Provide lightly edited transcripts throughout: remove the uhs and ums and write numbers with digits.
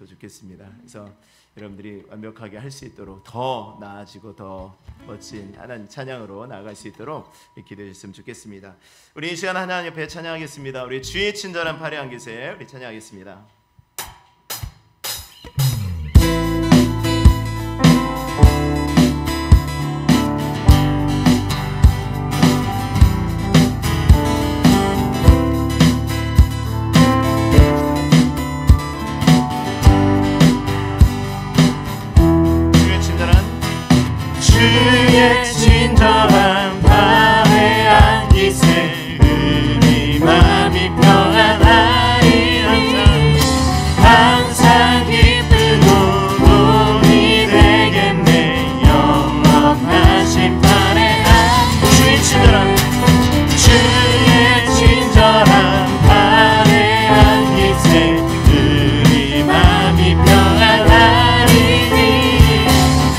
좋겠습니다. 그래서 여러분들이 완벽하게 할 수 있도록 더 나아지고 더 멋진 하나님 찬양으로 나아갈 수 있도록 기도해 주셨으면 좋겠습니다. 우리 이 시간 하나님 옆에 찬양하겠습니다. 우리 주의 친절한 팔에 안기세 우리 찬양하겠습니다. 주의 친절한 팔에 안기세 우리 맘이 평안하리 항상 기쁜 호흡이 되겠네 영원하신 팔에 주의 친절한 팔에 안기세 우리 맘이 평안하리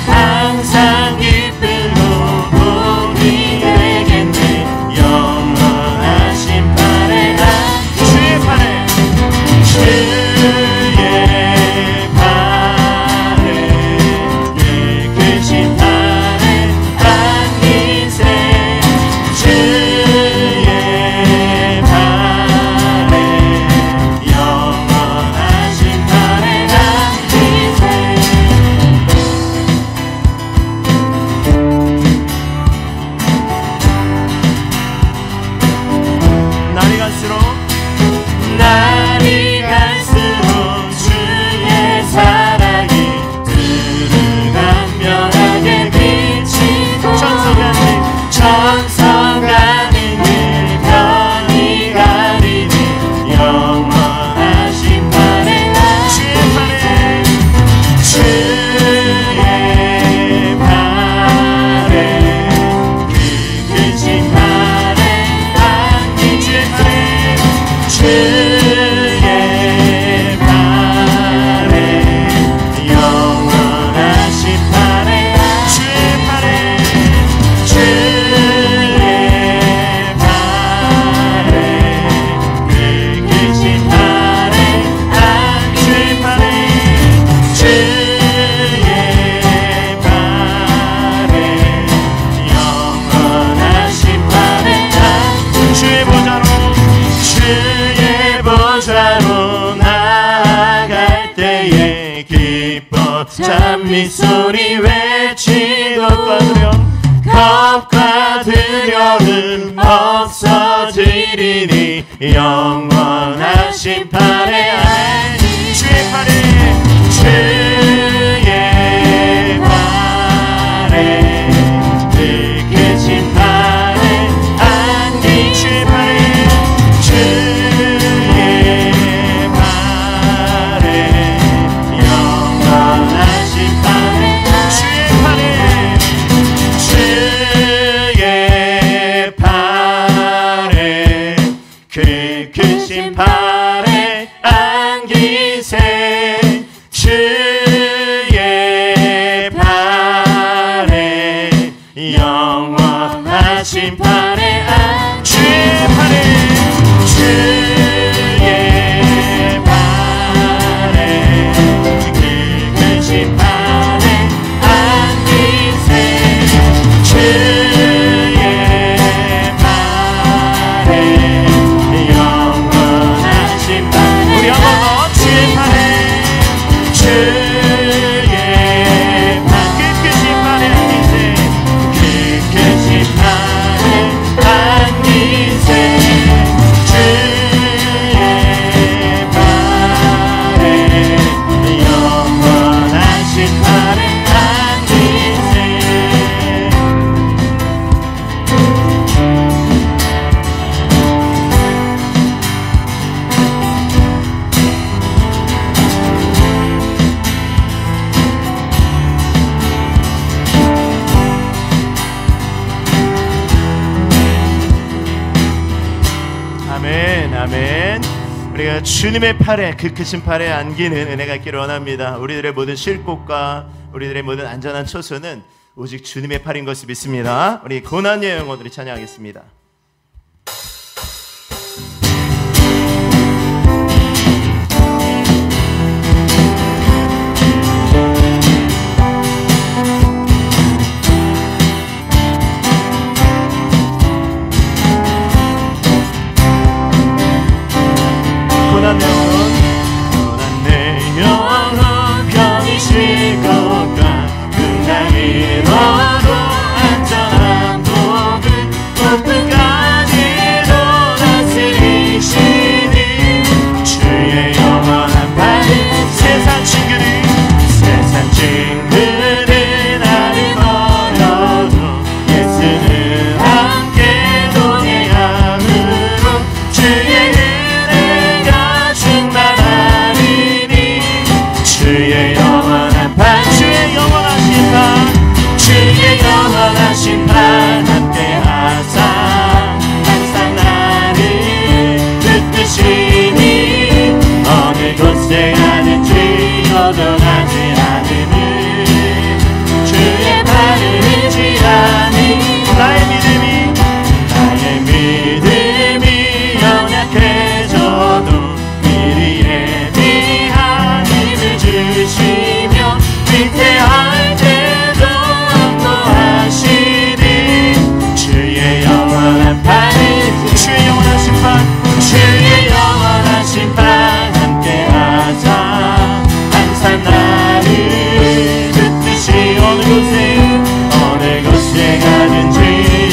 항상 찬미소리 외치고 겁과 두려움 없어지리니 영원하신 팔에 안기 주의 팔에 그 크신 팔에 안기 주의 팔에 크신 팔에 안기세 주의 팔에 영원하신 팔에 주의 팔에 크신 팔에 안기세 주의 팔에 우리 한번 주의 팔에 크신 팔에 안기세 크신 팔에 안기세 주의 팔에 영원하신 팔에 안기세 아멘. 우리가 주님의 팔에 그 크신 팔에 안기는 은혜가 있기를 원합니다. 우리들의 모든 쉴 곳과 우리들의 모든 안전한 처소는 오직 주님의 팔인 것을 믿습니다. 우리 고난의 영혼들이 찬양하겠습니다. 주의 영원한 판 주의 영원한 심판 주의 영원한 심판 함께하사 항상 나를 붙드시니 어느 곳에 가든지 거둬가지 않으니 주의 팔을 의지하니 나의 믿음이 연약해져도 미리 예비한 힘을 주시며 위태할 때도 안도하시니 주의 영원한 팔을 주의 영원한 심판 주의 영원한 심판 함께하자 항상 나를 붙드시 어느 곳에 가든지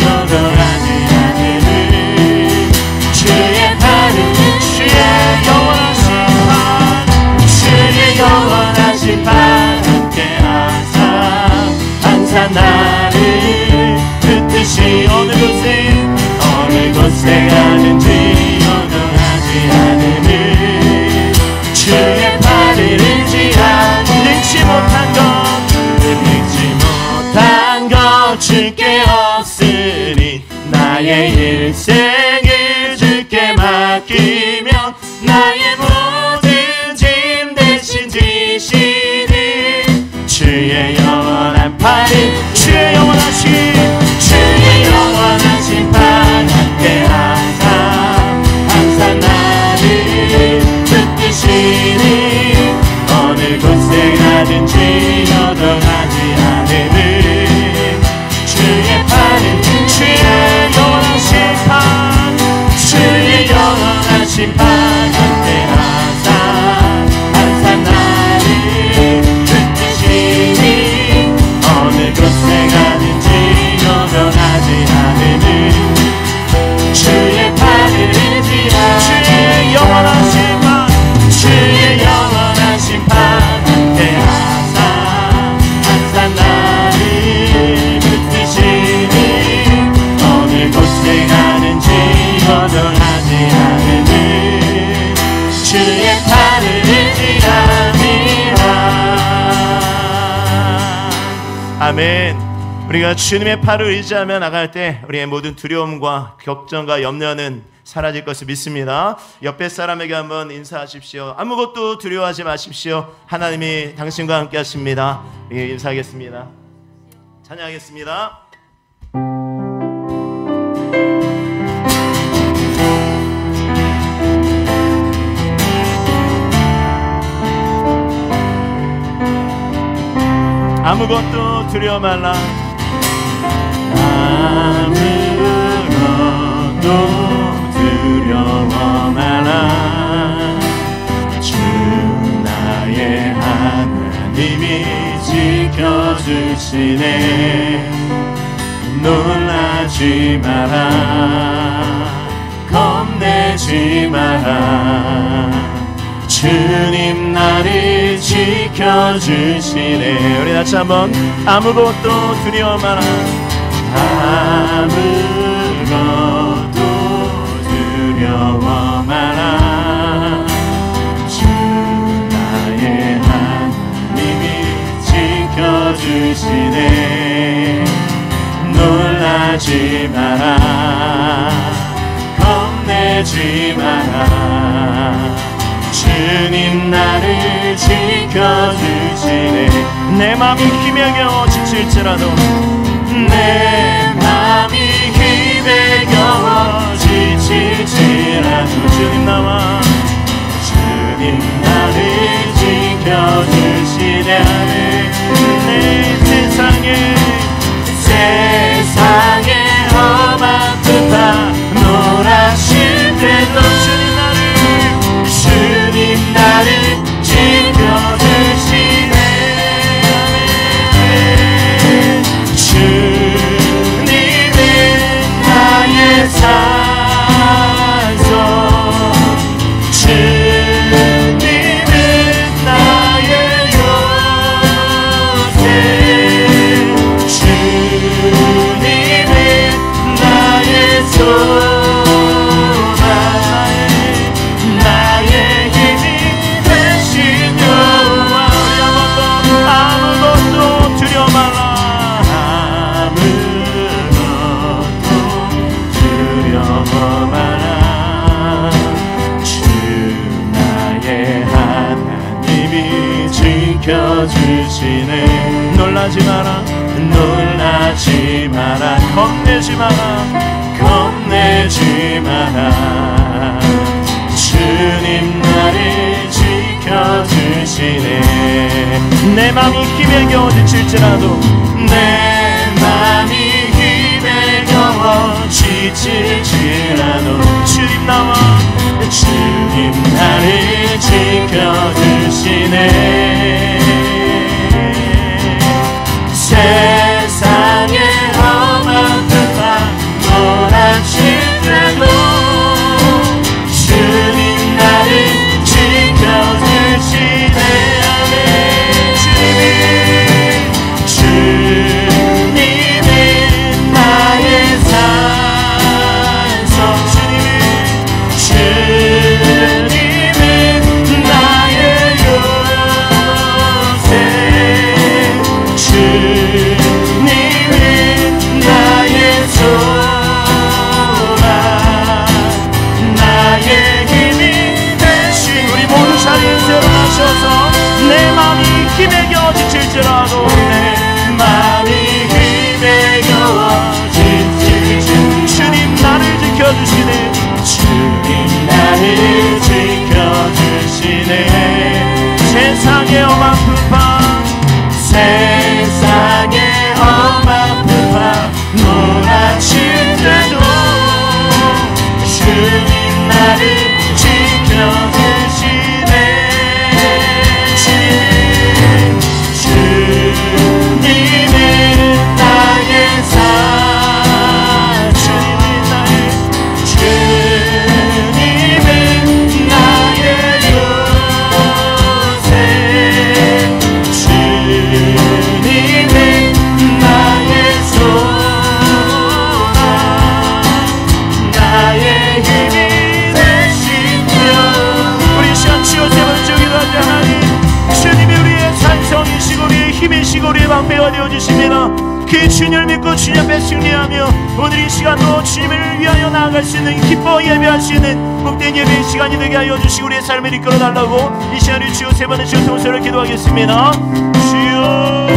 여동하지 않으니 주의 팔을 주의 영원한 심판 주의 영원한 심판 함께하사 항상 나를 붙드시 어느 곳에 가든지 여동하지 않으니 주의 팔을 능치 못한 것 주께 없으니 나의 일생을 주께 맡기며 나의 모든 짐 대신 지시니 주의 영원한 팔을 주의 영원한 심판 함께하사 항상 나를 붙드시니 어느 곳에 가든지 여동하지 않으니 주의 팔을 주의 영원한 심판 함께하사 항상 나를 붙드시니 어느 곳에 가든지 여동하지 않으니 주의 팔을 의지하니 주의 영원한 심판 함께하사 항상 나를 붙드시니 어느 곳에 가든지 거절하지 않으니 주의 팔을 의지합니다. 아멘. 우리가 주님의 팔을 의지하며 나갈 때 우리의 모든 두려움과 걱정과 염려는 사라질 것을 믿습니다. 옆에 사람에게 한번 인사하십시오. 아무것도 두려워하지 마십시오. 하나님이 당신과 함께 하십니다. 인사하겠습니다. 찬양하겠습니다. 아무것도 두려워 말라. 아무것도 두려워 말라. 주 나의 하나님이 지켜주시네. 놀라지 마라. 겁내지 마라. 주님 나를 지켜주시네. 우리 다시 한번 아무것도 두려워 마라. 아무것도 두려워 마라. 주 나의 하나님이 지켜주시네. 놀라지 마라. 겁내지 마라. 주님 나를 지켜주시네. 내 맘이 힘에 겨워 지칠지라도 내 맘이 힘에 겨워 지칠지라도 주님 나를 지켜주시네. 내 세상에 험한 듯한 노라실 때도 주님 나를 지켜주시네. 주님은 나의 산소. 주님은 나의 지켜주시네. 놀라지 마라, 놀라지 마라, 겁내지 마라, 겁내지 마라. 주님 나를 지켜주시네. 내 맘이 힘에 겨워 지칠지라도, 내 맘이 힘에 겨워 지칠지라도 주님 나와, 주님 나를 지켜주시네. 세상에 험한 듯한 몰아칠 때도 주님 나를 지켜주시네. 주님이 나의 산성, 주님이 나의 요새, 주님이 나의 소망, 나의 힘이 되신. 우리 모두 자리에서 일어나셔서 내 맘이 힘에 겨워 지칠지라도, 내 맘이 힘에 겨워 지칠지 주님 나를 지켜주시네. 주님 나를 지켜주시네. 세상의 험한 풍파, 세상의 험한 풍파 몰아칠 때도 주님 나를 지켜주시네. 주님은 나의 산, 주님은 나의 요새, 주님은 나의 소망, 나의 힘이 되시며. 우리 시간 치유세 번째 기도하자. 하나님, 주님이 우리의 산성이시고 우리의 힘이시고 우리의 방패가 되어주십니다. 그 주님을 믿고 주님 앞에 승리하며 오늘 이 시간도 주님을 위하여 나아갈 수 있는, 기뻐 예배할 수 있는 복된 예배의 시간이 되게 하여 주시고 우리의 삶을 이끌어달라고 이 시간을 주여 세 번의 주여 통솔을 기도하겠습니다. 주여,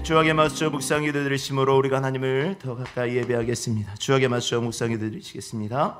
주하게 맞춰 묵상 기도 드리심으로 우리가 하나님을 더 가까이 예배하겠습니다. 주하게 맞춰 묵상 기도 드리시겠습니다.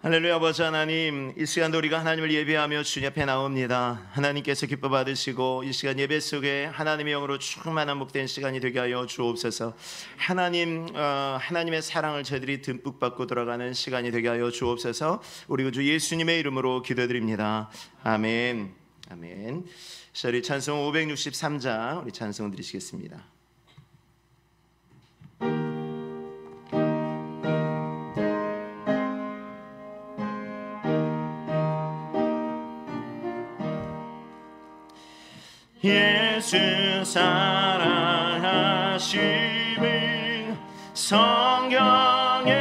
할렐루야. 아버지 하나님, 이 시간도 우리가 하나님을 예배하며 주님 앞에 나옵니다. 하나님께서 기뻐 받으시고 이 시간 예배 속에 하나님의 영으로 충만한 복된 시간이 되게 하여 주옵소서. 하나님의 사랑을 저희들이 듬뿍 받고 돌아가는 시간이 되게 하여 주옵소서. 우리 구주 예수님의 이름으로 기도드립니다. 아멘. 아멘. 자, 우리 찬송 563장 우리 찬송 드리시겠습니다. 예수 사랑하심을 성경에서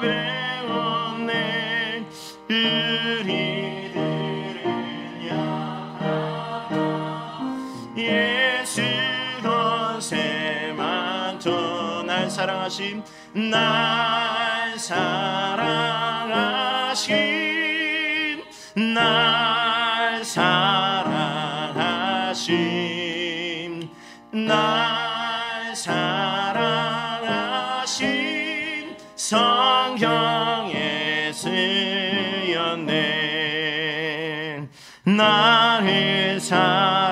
배웠네. 우리들은 약하다. 예수 것에 많도 날 사랑하심, 날 사랑하심, 날 사랑하심, 날 사랑하심, 성경에 쓰였네. 나를 사랑하시고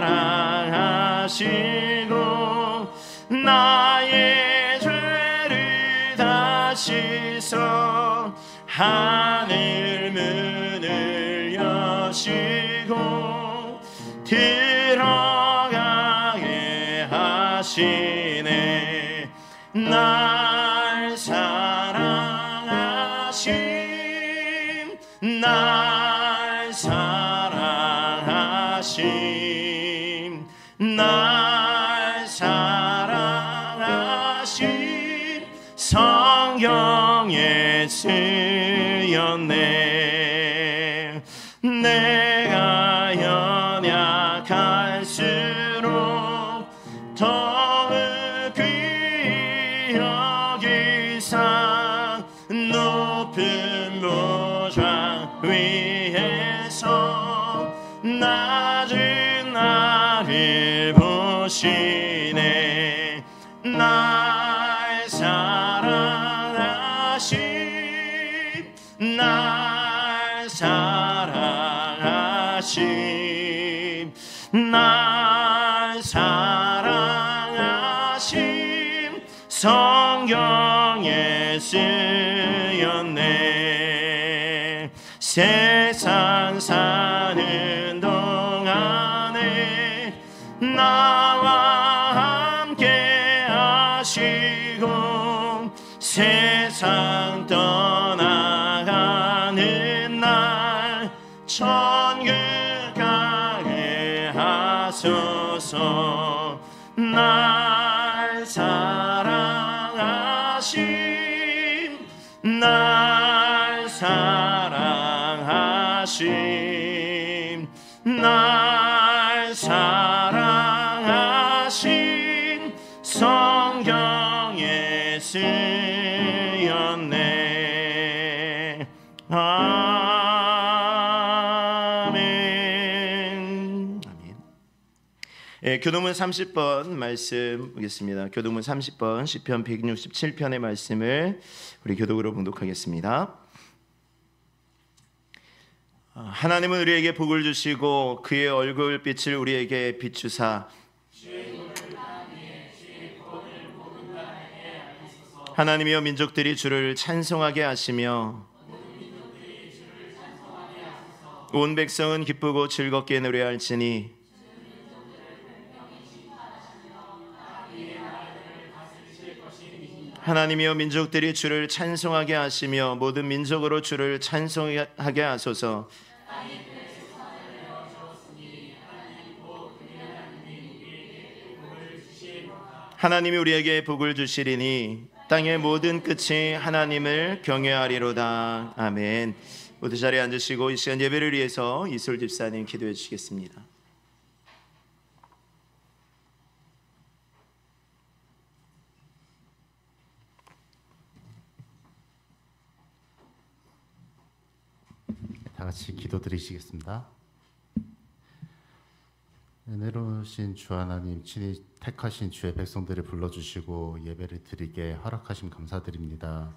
나의 죄를 다 씻어 하늘 문을 여시고 들어가게 하시네. 날 사랑하심, 날 사랑하심, 날 사랑하심, 성경에 쓰였네. 내가 연약할수록 더욱 귀히 여기사 높은 보좌 위에서 낮은 나를 보시네. 날 사랑하심, 날 사랑하심, 날 사랑하심, 성경에 쓰였네. 세상 사는 동안에 나와 함께 하시고 세상 떠나가는 날 천국 가게 하소서. 날 사랑하심, 날 사랑하심, 날 사랑하심, 성경에 쓰였네. 아멘. 아멘. 예, 교도문 30번 말씀 보겠습니다. 교도문 30번 시편 167편의 말씀을 우리 교독으로 봉독하겠습니다. 하나님은 우리에게 복을 주시고 그의 얼굴빛을 우리에게 비추사 하나님이여 민족들이 주를 찬송하게 하시며 온 백성은 기쁘고 즐겁게 노래할지니 하나님이여 민족들이 주를 찬송하게 하시며 모든 민족으로 주를 찬송하게 하소서. 하나님이 우리에게 복을 주시리니 땅의 모든 끝이 하나님을 경외하리로다. 아멘. 모두 자리에 앉으시고 이 시간 예배를 위해서 이솔 집사님 기도해 주시겠습니다. 다 같이 기도드리시겠습니다. 은혜로우신 주 하나님, 친히 택하신 주의 백성들을 불러주시고 예배를 드리게 허락하심 감사드립니다.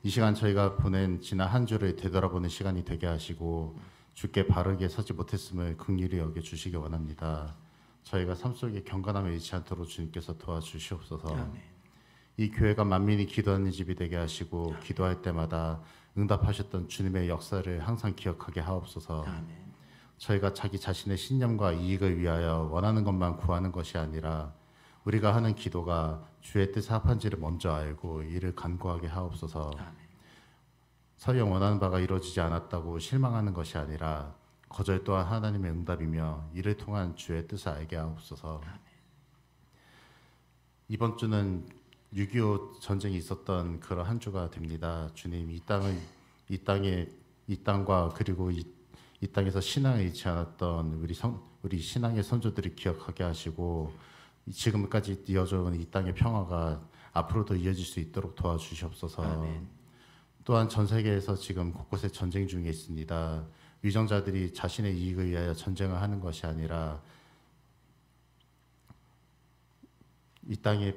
이 시간 저희가 보낸 지난 한 주를 되돌아보는 시간이 되게 하시고 주께 바르게 서지 못했음을 긍휼히 여겨주시기 원합니다. 저희가 삶 속에 경건함을 잃지 않도록 주님께서 도와주시옵소서. 아멘. 이 교회가 만민이 기도하는 집이 되게 하시고 기도할 때마다 응답하셨던 주님의 역사를 항상 기억하게 하옵소서. 아멘. 저희가 자기 자신의 신념과 이익을 위하여 원하는 것만 구하는 것이 아니라 우리가 하는 기도가 주의 뜻에 합한지를 먼저 알고 이를 간구하게 하옵소서. 아멘. 설령 원하는 바가 이루어지지 않았다고 실망하는 것이 아니라 거절 또한 하나님의 응답이며 이를 통한 주의 뜻을 알게 하옵소서. 이번 주는 6.25 전쟁이 있었던 그런 한 주가 됩니다. 주님, 이 땅과 그리고 이 땅에서 신앙을 잃지 않았던 우리 신앙의 선조들을 기억하게 하시고 지금까지 이어져온 이 땅의 평화가 앞으로도 이어질 수 있도록 도와주시옵소서. 아멘. 또한 전 세계에서 지금 곳곳에 전쟁 중에 있습니다. 위정자들이 자신의 이익을 위하여 전쟁을 하는 것이 아니라 이 땅의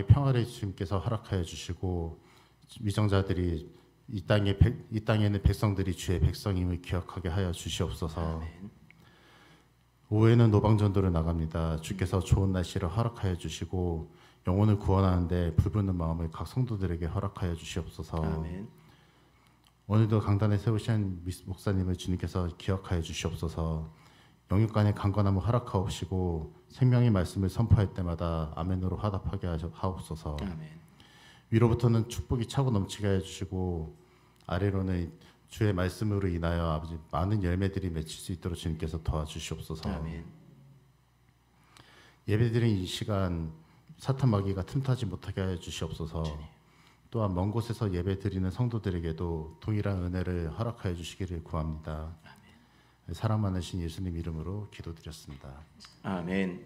평화를 주님께서 허락하여 주시고 위정자들이 이 땅에 있는 백성들이 주의 백성임을 기억하게 하여 주시옵소서. 아멘. 오후에는 노방전도를 나갑니다. 주께서 좋은 날씨를 허락하여 주시고 영혼을 구원하는데 불붙는 마음을 각 성도들에게 허락하여 주시옵소서. 아멘. 오늘도 강단에 세우신 목사님을 주님께서 기억하여 주시옵소서. 영육간의 강건함을 허락하옵시고 생명의 말씀을 선포할 때마다 아멘으로 화답하게 하옵소서. 아멘. 위로부터는 축복이 차고 넘치게 해주시고 아래로는 주의 말씀으로 인하여 아버지 많은 열매들이 맺힐 수 있도록 주님께서 도와주시옵소서. 아멘. 예배드린 이 시간 사탄 마귀가 틈타지 못하게 하여 주시옵소서. 또한 먼 곳에서 예배드리는 성도들에게도 동일한 은혜를 허락하여 주시기를 구합니다. 사랑 많으신 예수님 이름으로 기도드렸습니다. 아멘.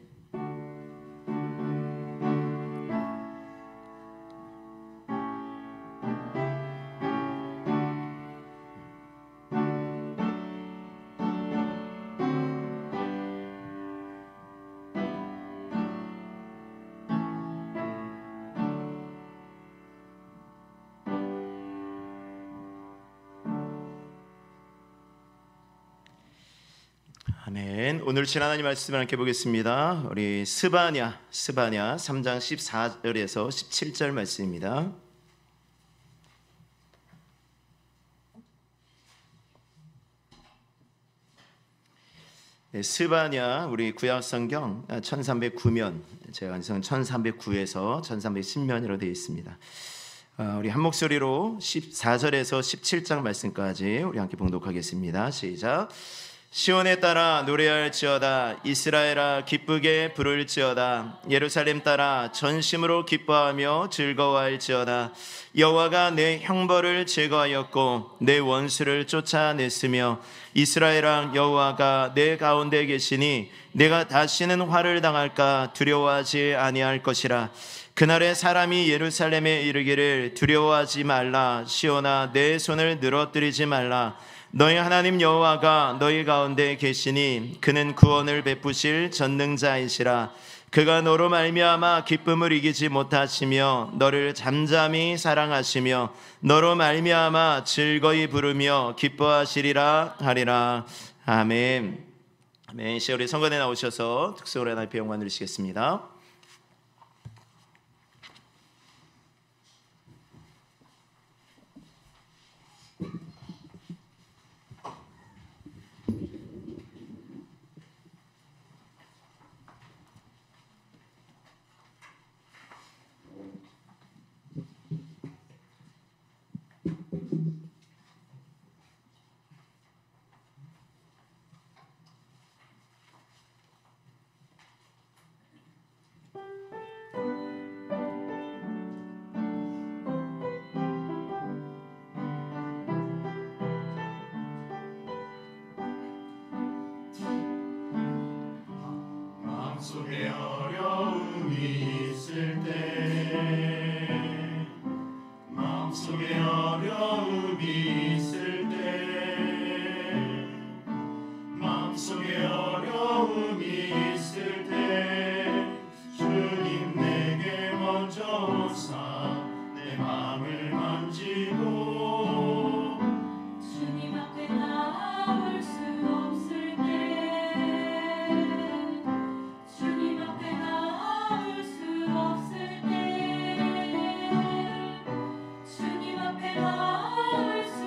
아멘. 오늘 친 하나님 말씀을 함께 보겠습니다. 우리 스바냐 3장 14절에서 17절 말씀입니다. 네, 스바냐 우리 구약성경 1309면 제가 완성 1309에서 1310면으로 되어 있습니다. 우리 한 목소리로 14절에서 17장 말씀까지 우리 함께 봉독하겠습니다. 시작. 시온에 따라 노래할지어다. 이스라엘아 기쁘게 부를지어다. 예루살렘 따라 전심으로 기뻐하며 즐거워할지어다. 여호와가 내 형벌을 제거하였고 내 원수를 쫓아냈으며 이스라엘아 여호와가 내 가운데 계시니 내가 다시는 화를 당할까 두려워하지 아니할 것이라. 그날에 사람이 예루살렘에 이르기를 두려워하지 말라. 시온아 내 손을 늘어뜨리지 말라. 너희 하나님 여호와가 너희 가운데 계시니 그는 구원을 베푸실 전능자이시라. 그가 너로 말미암아 기쁨을 이기지 못하시며 너를 잠잠히 사랑하시며 너로 말미암아 즐거이 부르며 기뻐하시리라 하리라. 아멘. 아멘. 시월에 성관에 나오셔서 특성으로 하나님의 영광 누리시겠습니다. 마음속에 어려움이 있을 때 마음속에 어려움이 있을 때 마음속에 어려움이 있을 때 주님 내게 먼저 오사 내 마음을 만지고 주님 앞에 나올 수 없을 때 주님 앞에 나올 수 없을 때 주님 앞에 나올 수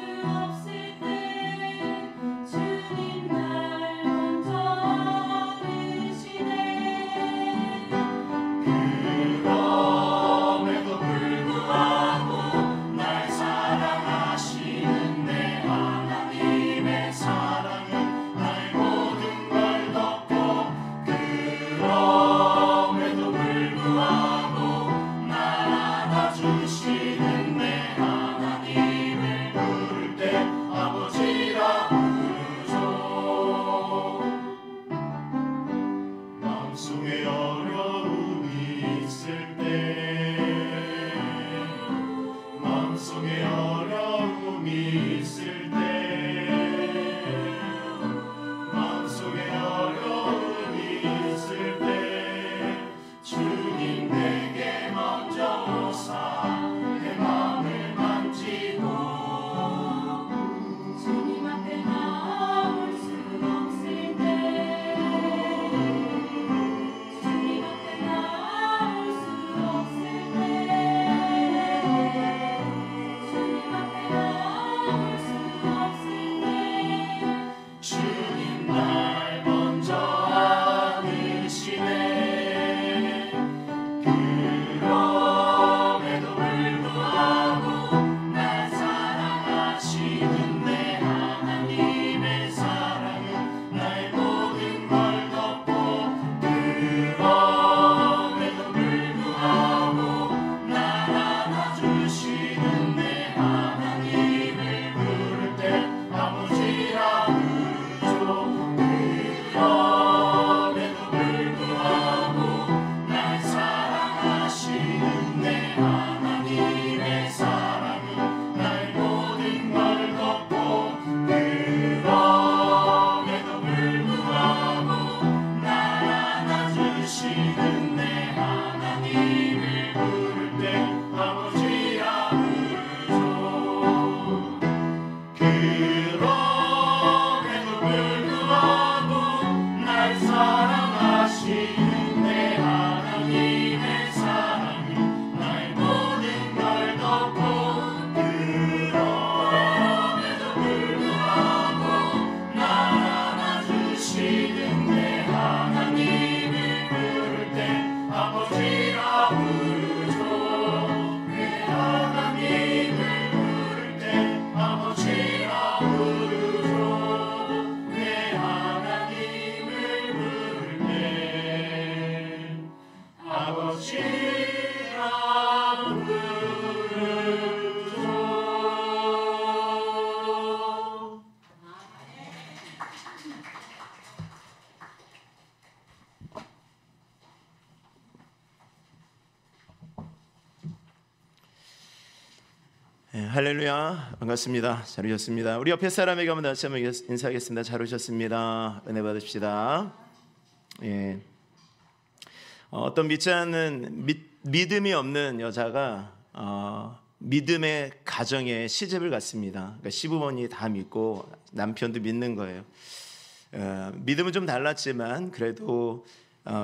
할렐루야, 반갑습니다. 잘 오셨습니다. 우리 옆에 사람에게 한번 다시 한번 인사하겠습니다. 잘 오셨습니다. 은혜 받으십시다. 예. 어떤 믿지 않는 믿음이 없는 여자가 믿음의 가정에 시집을 갔습니다. 그러니까 시부모니 다 믿고 남편도 믿는 거예요. 믿음은 좀 달랐지만 그래도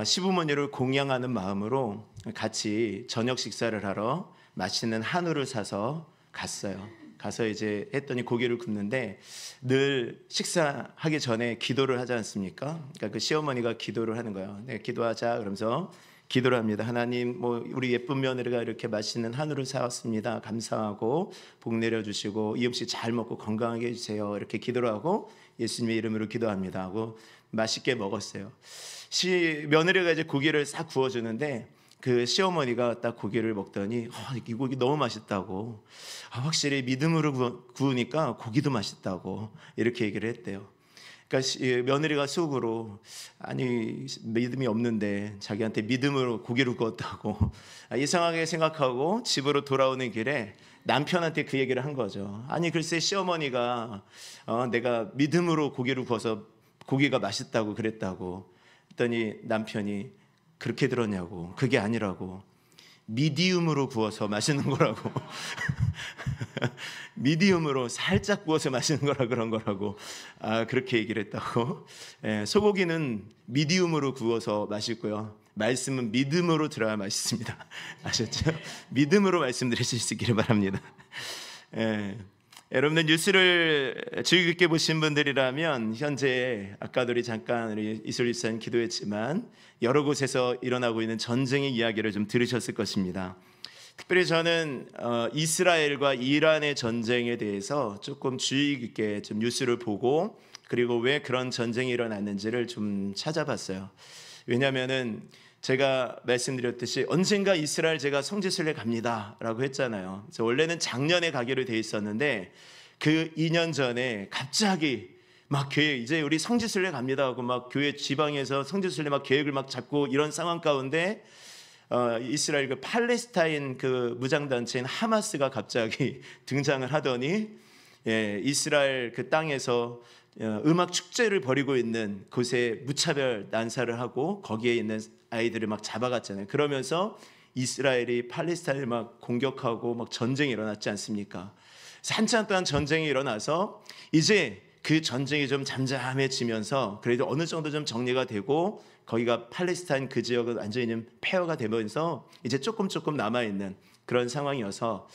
시부모니를 공양하는 마음으로 같이 저녁 식사를 하러 맛있는 한우를 사서 갔어요. 가서 이제 했더니 고기를 굽는데 늘 식사하기 전에 기도를 하지 않습니까? 그러니까 그 시어머니가 기도를 하는 거예요. 네, 기도하자 그러면서 기도를 합니다. 하나님, 뭐 우리 예쁜 며느리가 이렇게 맛있는 한우를 사왔습니다. 감사하고 복 내려주시고 이 음식 잘 먹고 건강하게 해주세요. 이렇게 기도를 하고 예수님의 이름으로 기도합니다 하고 맛있게 먹었어요. 며느리가 이제 고기를 싹 구워주는데 그 시어머니가 딱 고기를 먹더니 이 고기 너무 맛있다고, 확실히 믿음으로 구우니까 고기도 맛있다고 이렇게 얘기를 했대요. 그러니까 며느리가 속으로 아니 믿음이 없는데 자기한테 믿음으로 고기를 구웠다고 이상하게 생각하고 집으로 돌아오는 길에 남편한테 그 얘기를 한 거죠. 아니 글쎄 시어머니가 내가 믿음으로 고기를 구워서 고기가 맛있다고 그랬다고 했더니 남편이 그렇게 들었냐고. 그게 아니라고. 미디움으로 구워서 맛있는 거라고. 미디움으로 살짝 구워서 맛있는 거라 그런 거라고. 그렇게 얘기를 했다고. 소고기는 미디움으로 구워서 맛있고요. 말씀은 믿음으로 들어야 맛있습니다. 아셨죠? 믿음으로 말씀드리실 수 있기를 바랍니다. 여러분들 뉴스를 주의 깊게 보신 분들이라면 현재 아까도 우리 잠깐 우리 이솔 집사님 기도했지만 여러 곳에서 일어나고 있는 전쟁의 이야기를 좀 들으셨을 것입니다. 특별히 저는 이스라엘과 이란의 전쟁에 대해서 조금 주의 깊게 좀 뉴스를 보고 그리고 왜 그런 전쟁이 일어났는지를 좀 찾아봤어요. 왜냐하면은 제가 말씀드렸듯이 언젠가 이스라엘 제가 성지순례 갑니다라고 했잖아요. 그래서 원래는 작년에 가기로 돼 있었는데 그 2년 전에 갑자기 막 교회 이제 우리 성지순례 갑니다 하고 막 교회 지방에서 성지순례 막 계획을 막 잡고 이런 상황 가운데 이스라엘 그 팔레스타인 그 무장단체인 하마스가 갑자기 등장을 하더니 이스라엘 그 땅에서 음악 축제를 벌이고 있는 곳에 무차별 난사를 하고 거기에 있는 아이들을 막 잡아갔잖아요. 그러면서 이스라엘이 팔레스타인을 막 공격하고 막 전쟁이 일어났지 않습니까? 한참 동안 전쟁이 일어나서 이제 그 전쟁이 좀 잠잠해지면서 그래도 어느 정도 좀 정리가 되고 거기가 팔레스타인 그 지역은 완전히 좀 폐허가 되면서 이제 조금 남아있는 그런 상황이어서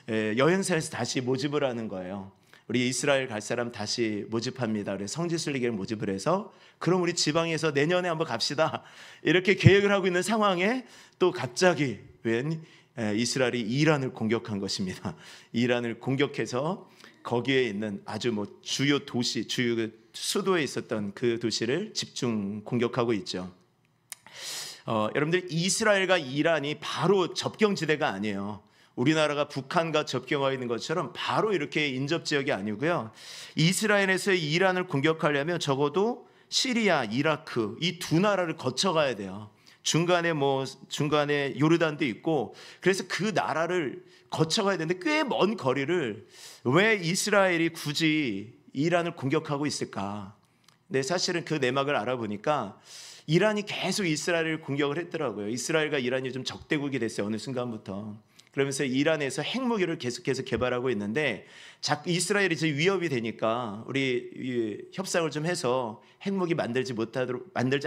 여행사에서 다시 모집을 하는 거예요. 우리 이스라엘 갈 사람 다시 모집합니다. 그래서 성지순례를 모집을 해서 그럼 우리 지방에서 내년에 한번 갑시다. 이렇게 계획을 하고 있는 상황에 또 갑자기 웬 이스라엘이 이란을 공격한 것입니다. 이란을 공격해서 거기에 있는 아주 뭐 주요 도시, 주요 수도에 있었던 그 도시를 집중 공격하고 있죠. 여러분들 이스라엘과 이란이 바로 접경지대가 아니에요. 우리나라가 북한과 접경하고 있는 것처럼 바로 이렇게 인접 지역이 아니고요. 이스라엘에서 이란을 공격하려면 적어도 시리아, 이라크 이 두 나라를 거쳐가야 돼요. 중간에 요르단도 있고 그래서 그 나라를 거쳐가야 되는데 꽤 먼 거리를 왜 이스라엘이 굳이 이란을 공격하고 있을까? 근데 사실은 그 내막을 알아보니까 이란이 계속 이스라엘을 공격을 했더라고요. 이스라엘과 이란이 좀 적대국이 됐어요. 어느 순간부터. 그러면서 이란에서 핵무기를 계속해서 개발하고 있는데 이스라엘이 이제 위협이 되니까 우리 협상을 좀 해서 핵무기 만들지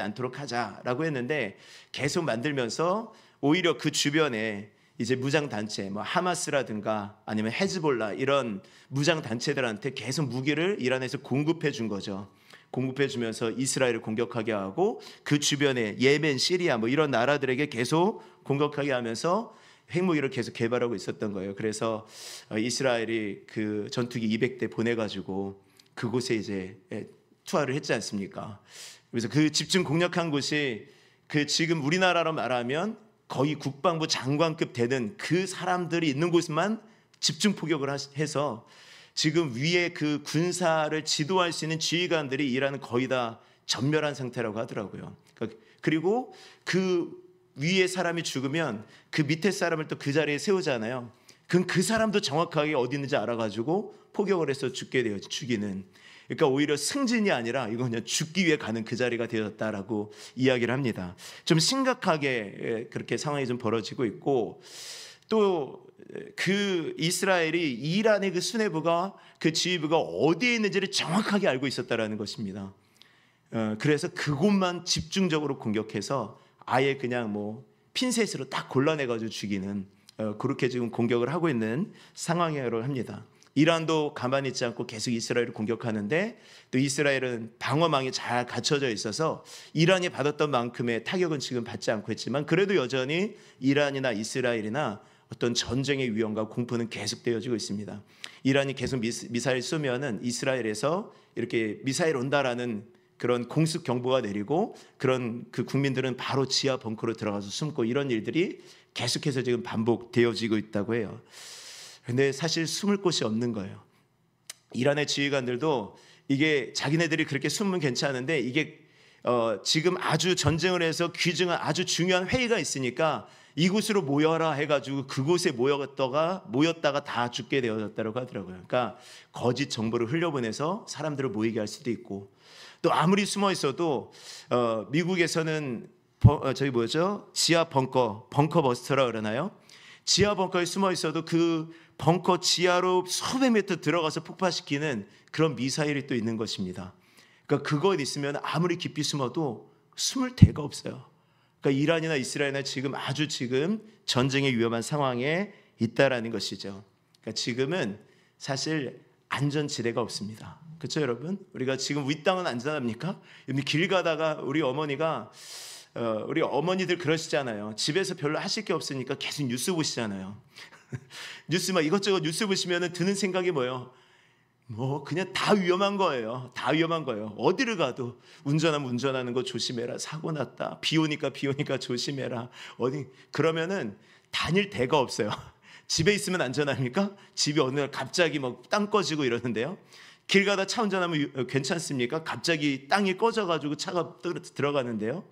않도록 하자라고 했는데 계속 만들면서 오히려 그 주변에 이제 무장 단체 뭐 하마스라든가 아니면 헤즈볼라 이런 무장 단체들한테 계속 무기를 이란에서 공급해 준 거죠. 공급해 주면서 이스라엘을 공격하게 하고 그 주변에 예멘, 시리아 뭐 이런 나라들에게 계속 공격하게 하면서 핵무기를 계속 개발하고 있었던 거예요. 그래서 이스라엘이 그 전투기 200대 보내가지고 그곳에 이제 투하를 했지 않습니까? 그래서 그 집중 공략한 곳이 그 지금 우리나라로 말하면 거의 국방부 장관급 되는 그 사람들이 있는 곳만 집중 포격을 해서 지금 위에 그 군사를 지도할 수 있는 지휘관들이 이란은 거의 다 전멸한 상태라고 하더라고요. 그리고 그 위에 사람이 죽으면 그 밑에 사람을 또 그 자리에 세우잖아요. 그건 그 사람도 정확하게 어디 있는지 알아가지고 포격을 해서 죽이는. 그러니까 오히려 승진이 아니라 이건 그냥 죽기 위해 가는 그 자리가 되었다라고 이야기를 합니다. 좀 심각하게 그렇게 상황이 좀 벌어지고 있고, 또 그 이스라엘이 이란의 그 수뇌부가, 그 지휘부가 어디에 있는지를 정확하게 알고 있었다라는 것입니다. 그래서 그곳만 집중적으로 공격해서 아예 그냥 뭐 핀셋으로 딱 골라내가지고 죽이는, 그렇게 지금 공격을 하고 있는 상황이라고 합니다. 이란도 가만히 있지 않고 계속 이스라엘을 공격하는데, 또 이스라엘은 방어망이 잘 갖춰져 있어서 이란이 받았던 만큼의 타격은 지금 받지 않고 있지만, 그래도 여전히 이란이나 이스라엘이나 어떤 전쟁의 위험과 공포는 계속되어지고 있습니다. 이란이 계속 미사일 쏘면은 이스라엘에서 이렇게 미사일 온다라는 그런 공습 경보가 내리고, 그런 그 국민들은 바로 지하 벙커로 들어가서 숨고, 이런 일들이 계속해서 지금 반복되어지고 있다고 해요. 근데 사실 숨을 곳이 없는 거예요. 이란의 지휘관들도 이게 자기네들이 그렇게 숨으면 괜찮은데, 이게 지금 아주 전쟁을 해서 귀중한 아주 중요한 회의가 있으니까 이곳으로 모여라 해가지고 그곳에 모였다가 다 죽게 되어졌다고 하더라고요. 그러니까 거짓 정보를 흘려보내서 사람들을 모이게 할 수도 있고, 또 아무리 숨어 있어도 미국에서는 지하 벙커 버스터라 그러나요? 지하 벙커에 숨어 있어도 그 벙커 지하로 수백 미터 들어가서 폭파시키는 그런 미사일이 또 있는 것입니다. 그러니까 그거 있으면 아무리 깊이 숨어도 숨을 데가 없어요. 그러니까 이란이나 이스라엘은 지금 전쟁의 위험한 상황에 있다라는 것이죠. 그러니까 지금은 사실 안전지대가 없습니다. 그렇죠, 여러분? 우리가 지금 이 땅은 안전합니까? 길 가다가 우리 어머니들 그러시잖아요. 집에서 별로 하실 게 없으니까 계속 뉴스 보시잖아요. 뉴스 막 이것저것 뉴스 보시면 드는 생각이 뭐예요? 뭐 그냥 다 위험한 거예요. 다 위험한 거예요. 어디를 가도 운전하면 운전하는 거 조심해라. 사고 났다. 비 오니까 조심해라. 그러면은 다닐 데가 없어요. 집에 있으면 안전합니까? 집이 어느 날 갑자기 막 땅 꺼지고 이러는데요. 길 가다 차 운전하면 괜찮습니까? 갑자기 땅이 꺼져가지고 차가 들어가는데요.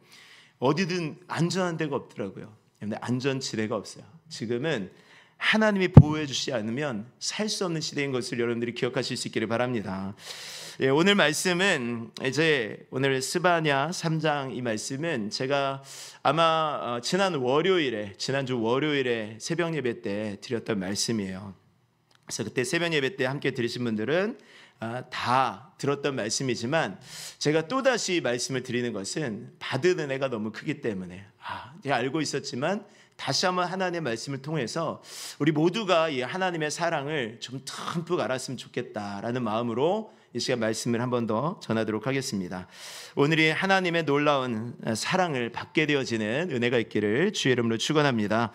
어디든 안전한 데가 없더라고요. 안전지대가 없어요. 지금은 하나님이 보호해 주시지 않으면 살 수 없는 시대인 것을 여러분들이 기억하실 수 있기를 바랍니다. 오늘 말씀은 오늘 스바냐 3장 이 말씀은 제가 아마 지난주 월요일에 새벽 예배 때 드렸던 말씀이에요. 그래서 그때 새벽 예배 때 함께 들으신 분들은 다 들었던 말씀이지만, 제가 또다시 말씀을 드리는 것은 받은 은혜가 너무 크기 때문에 제가 알고 있었지만 다시 한번 하나님의 말씀을 통해서 우리 모두가 이 하나님의 사랑을 좀 듬뿍 알았으면 좋겠다라는 마음으로 이 시간 말씀을 한 번 더 전하도록 하겠습니다. 오늘이 하나님의 놀라운 사랑을 받게 되어지는 은혜가 있기를 주의 이름으로 축원합니다.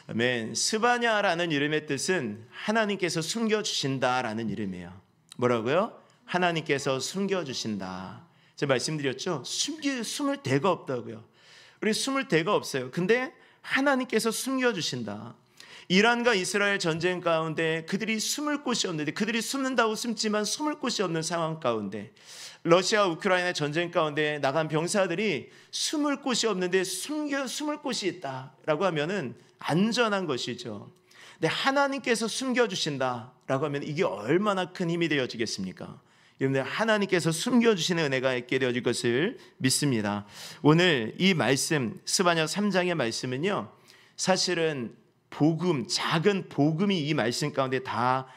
아멘. 스바냐라는 이름의 뜻은 하나님께서 숨겨주신다라는 이름이에요. 뭐라고요? 하나님께서 숨겨주신다. 제가 말씀드렸죠? 숨을 데가 없다고요. 우리 숨을 데가 없어요. 근데 하나님께서 숨겨주신다. 이란과 이스라엘 전쟁 가운데 그들이 숨을 곳이 없는데, 그들이 숨는다고 숨지만 숨을 곳이 없는 상황 가운데, 러시아 우크라이나 전쟁 가운데 나간 병사들이 숨을 곳이 없는데 숨을 곳이 있다라고 하면은 안전한 것이죠. 근데 하나님께서 숨겨주신다라고 하면 이게 얼마나 큰 힘이 되어지겠습니까? 여러분들, 하나님께서 숨겨주시는 은혜가 있게 되어질 것을 믿습니다. 오늘 이 말씀 스바냐 3장의 말씀은요, 사실은 작은 복음이 이 말씀 가운데 다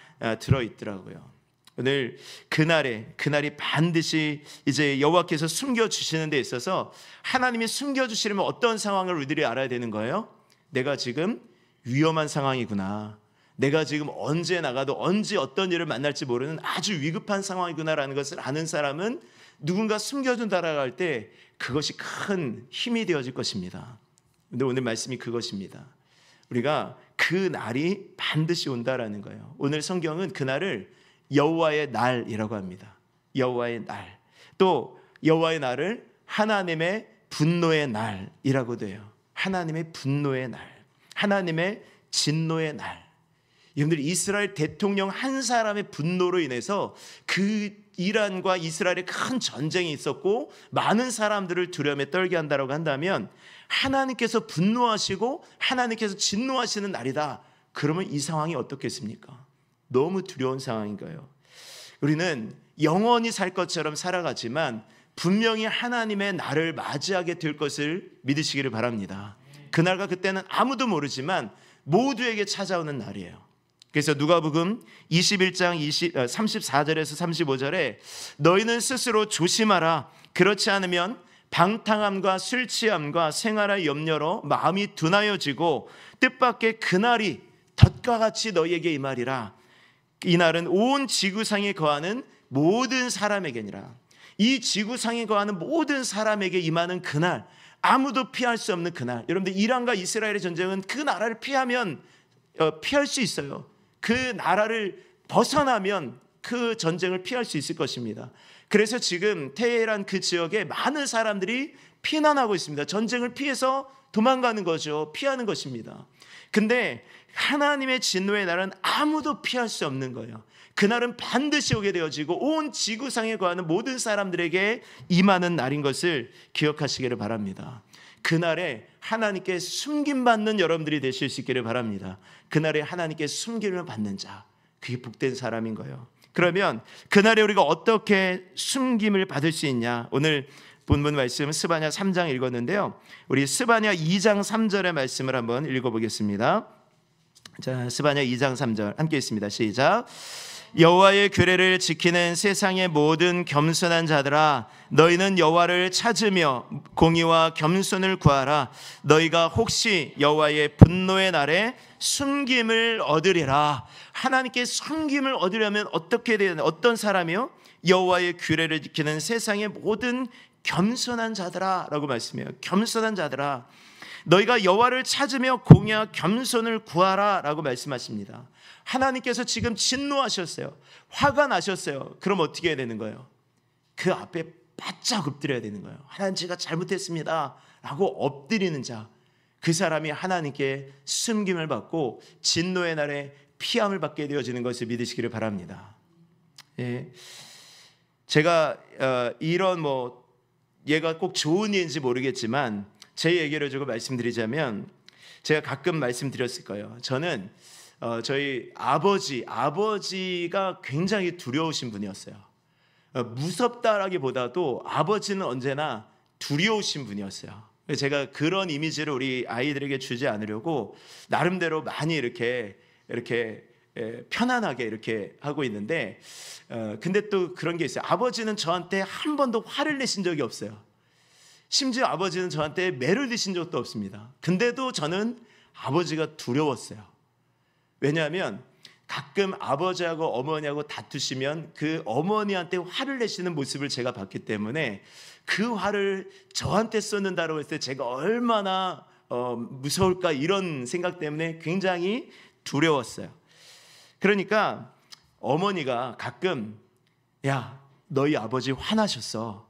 들어있더라고요. 오늘 그날이 반드시 이제 여호와께서 숨겨주시는 데 있어서, 하나님이 숨겨주시려면 어떤 상황을 우리들이 알아야 되는 거예요? 내가 지금 위험한 상황이구나, 내가 지금 언제 나가도 언제 어떤 일을 만날지 모르는 아주 위급한 상황이구나라는 것을 아는 사람은 누군가 숨겨준다라고 할 때 그것이 큰 힘이 되어질 것입니다. 근데 오늘 말씀이 그것입니다. 우리가 그 날이 반드시 온다라는 거예요. 오늘 성경은 그날을 여호와의 날이라고 합니다. 여호와의 날. 또 여호와의 날을 하나님의 분노의 날이라고도 해요. 하나님의 분노의 날, 하나님의 진노의 날. 여러분들, 이스라엘 대통령 한 사람의 분노로 인해서 그 이란과 이스라엘의 큰 전쟁이 있었고 많은 사람들을 두려움에 떨게 한다고 한다면, 하나님께서 분노하시고 하나님께서 진노하시는 날이다, 그러면 이 상황이 어떻겠습니까? 너무 두려운 상황인 거예요. 우리는 영원히 살 것처럼 살아가지만 분명히 하나님의 날을 맞이하게 될 것을 믿으시기를 바랍니다. 그날과 그때는 아무도 모르지만 모두에게 찾아오는 날이에요. 그래서 누가복음 21장 34절에서 35절에 너희는 스스로 조심하라. 그렇지 않으면 방탕함과 술 취함과 생활의 염려로 마음이 둔하여지고 뜻밖의 그날이 덫과 같이 너희에게 임하리라. 이 날은 온 지구상에 거하는 모든 사람에게니라. 이 지구상에 거하는 모든 사람에게 임하는 그날, 아무도 피할 수 없는 그날. 여러분들 이란과 이스라엘의 전쟁은 그 나라를 피하면 피할 수 있어요. 그 나라를 벗어나면 그 전쟁을 피할 수 있을 것입니다. 그래서 지금 테헤란 그 지역에 많은 사람들이 피난하고 있습니다. 전쟁을 피해서 도망가는 거죠. 피하는 것입니다. 근데 하나님의 진노의 날은 아무도 피할 수 없는 거예요. 그날은 반드시 오게 되어지고 온 지구상에 거하는 모든 사람들에게 임하는 날인 것을 기억하시기를 바랍니다. 그날에 하나님께 숨김받는 여러분들이 되실 수 있기를 바랍니다. 그날에 하나님께 숨김을 받는 자, 그게 복된 사람인 거예요. 그러면 그날에 우리가 어떻게 숨김을 받을 수 있냐? 오늘 본문 말씀 스바냐 3장 읽었는데요. 우리 스바냐 2장 3절의 말씀을 한번 읽어보겠습니다. 자, 스바냐 2장 3절 함께 있습니다. 시작. 여호와의 규례를 지키는 세상의 모든 겸손한 자들아, 너희는 여호와를 찾으며 공의와 겸손을 구하라. 너희가 혹시 여호와의 분노의 날에 숨김을 얻으리라. 하나님께 숨김을 얻으려면 어떻게 되는 어떤 사람이요? 여호와의 규례를 지키는 세상의 모든 겸손한 자들아 라고 말씀해요. 겸손한 자들아, 너희가 여호와를 찾으며 공의와 겸손을 구하라 라고 말씀하십니다. 하나님께서 지금 진노하셨어요. 화가 나셨어요. 그럼 어떻게 해야 되는 거예요? 그 앞에 바짝 엎드려야 되는 거예요. 하나님, 제가 잘못했습니다 라고 엎드리는 자, 그 사람이 하나님께 숨김을 받고 진노의 날에 피함을 받게 되어지는 것을 믿으시기를 바랍니다. 예. 제가 이런 얘가 꼭 좋은 예인지 모르겠지만 제 얘기를 조금 말씀드리자면, 제가 가끔 말씀드렸을 거예요. 저는 저희 아버지가 굉장히 두려우신 분이었어요. 무섭다라기보다도 아버지는 언제나 두려우신 분이었어요. 제가 그런 이미지를 우리 아이들에게 주지 않으려고 나름대로 많이 이렇게 편안하게 이렇게 하고 있는데, 근데 또 그런 게 있어요. 아버지는 저한테 한 번도 화를 내신 적이 없어요. 심지어 아버지는 저한테 매를 드신 적도 없습니다. 근데도 저는 아버지가 두려웠어요. 왜냐하면 가끔 아버지하고 어머니하고 다투시면 그 어머니한테 화를 내시는 모습을 제가 봤기 때문에 그 화를 저한테 쏟는다고 했을 때 제가 얼마나 무서울까, 이런 생각 때문에 굉장히 두려웠어요. 그러니까 어머니가 가끔, 야, 너희 아버지 화나셨어.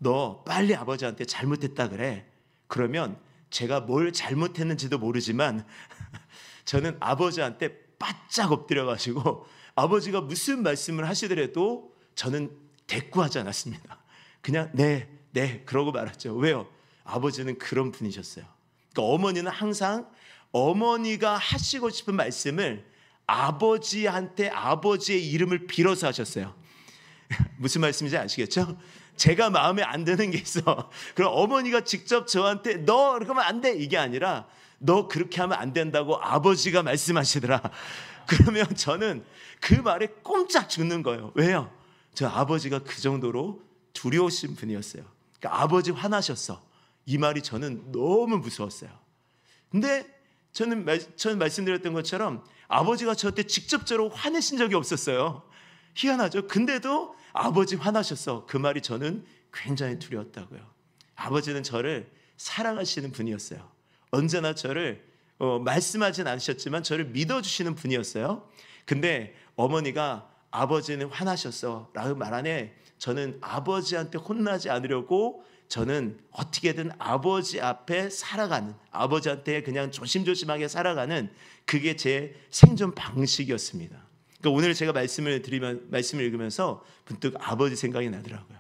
너 빨리 아버지한테 잘못했다 그래. 그러면 제가 뭘 잘못했는지도 모르지만 저는 아버지한테 바짝 엎드려가지고 아버지가 무슨 말씀을 하시더라도 저는 대꾸하지 않았습니다. 그냥 네 그러고 말았죠. 왜요? 아버지는 그런 분이셨어요. 그러니까 어머니는 항상 어머니가 하시고 싶은 말씀을 아버지한테 아버지의 이름을 빌어서 하셨어요. 무슨 말씀인지 아시겠죠? 제가 마음에 안 드는 게 있어. 그럼 어머니가 직접 저한테 너 그렇게 하면 안 돼, 이게 아니라 너 그렇게 하면 안 된다고 아버지가 말씀하시더라. 그러면 저는 그 말에 꼼짝 죽는 거예요. 왜요? 저 아버지가 그 정도로 두려우신 분이었어요. 그러니까 아버지 화나셨어, 이 말이 저는 너무 무서웠어요. 근데 저는 말씀드렸던 것처럼 아버지가 저한테 직접적으로 화내신 적이 없었어요. 희한하죠? 근데도 아버지 화나셨어, 그 말이 저는 굉장히 두려웠다고요. 아버지는 저를 사랑하시는 분이었어요. 언제나 저를 말씀하진 않으셨지만 저를 믿어주시는 분이었어요. 근데 어머니가 아버지는 화나셨어 라고 말 안에 저는 아버지한테 혼나지 않으려고 저는 어떻게든 아버지 앞에 살아가는, 아버지한테 그냥 조심조심하게 살아가는, 그게 제 생존 방식이었습니다. 그러니까 오늘 제가 말씀을 읽으면서 문득 아버지 생각이 나더라고요.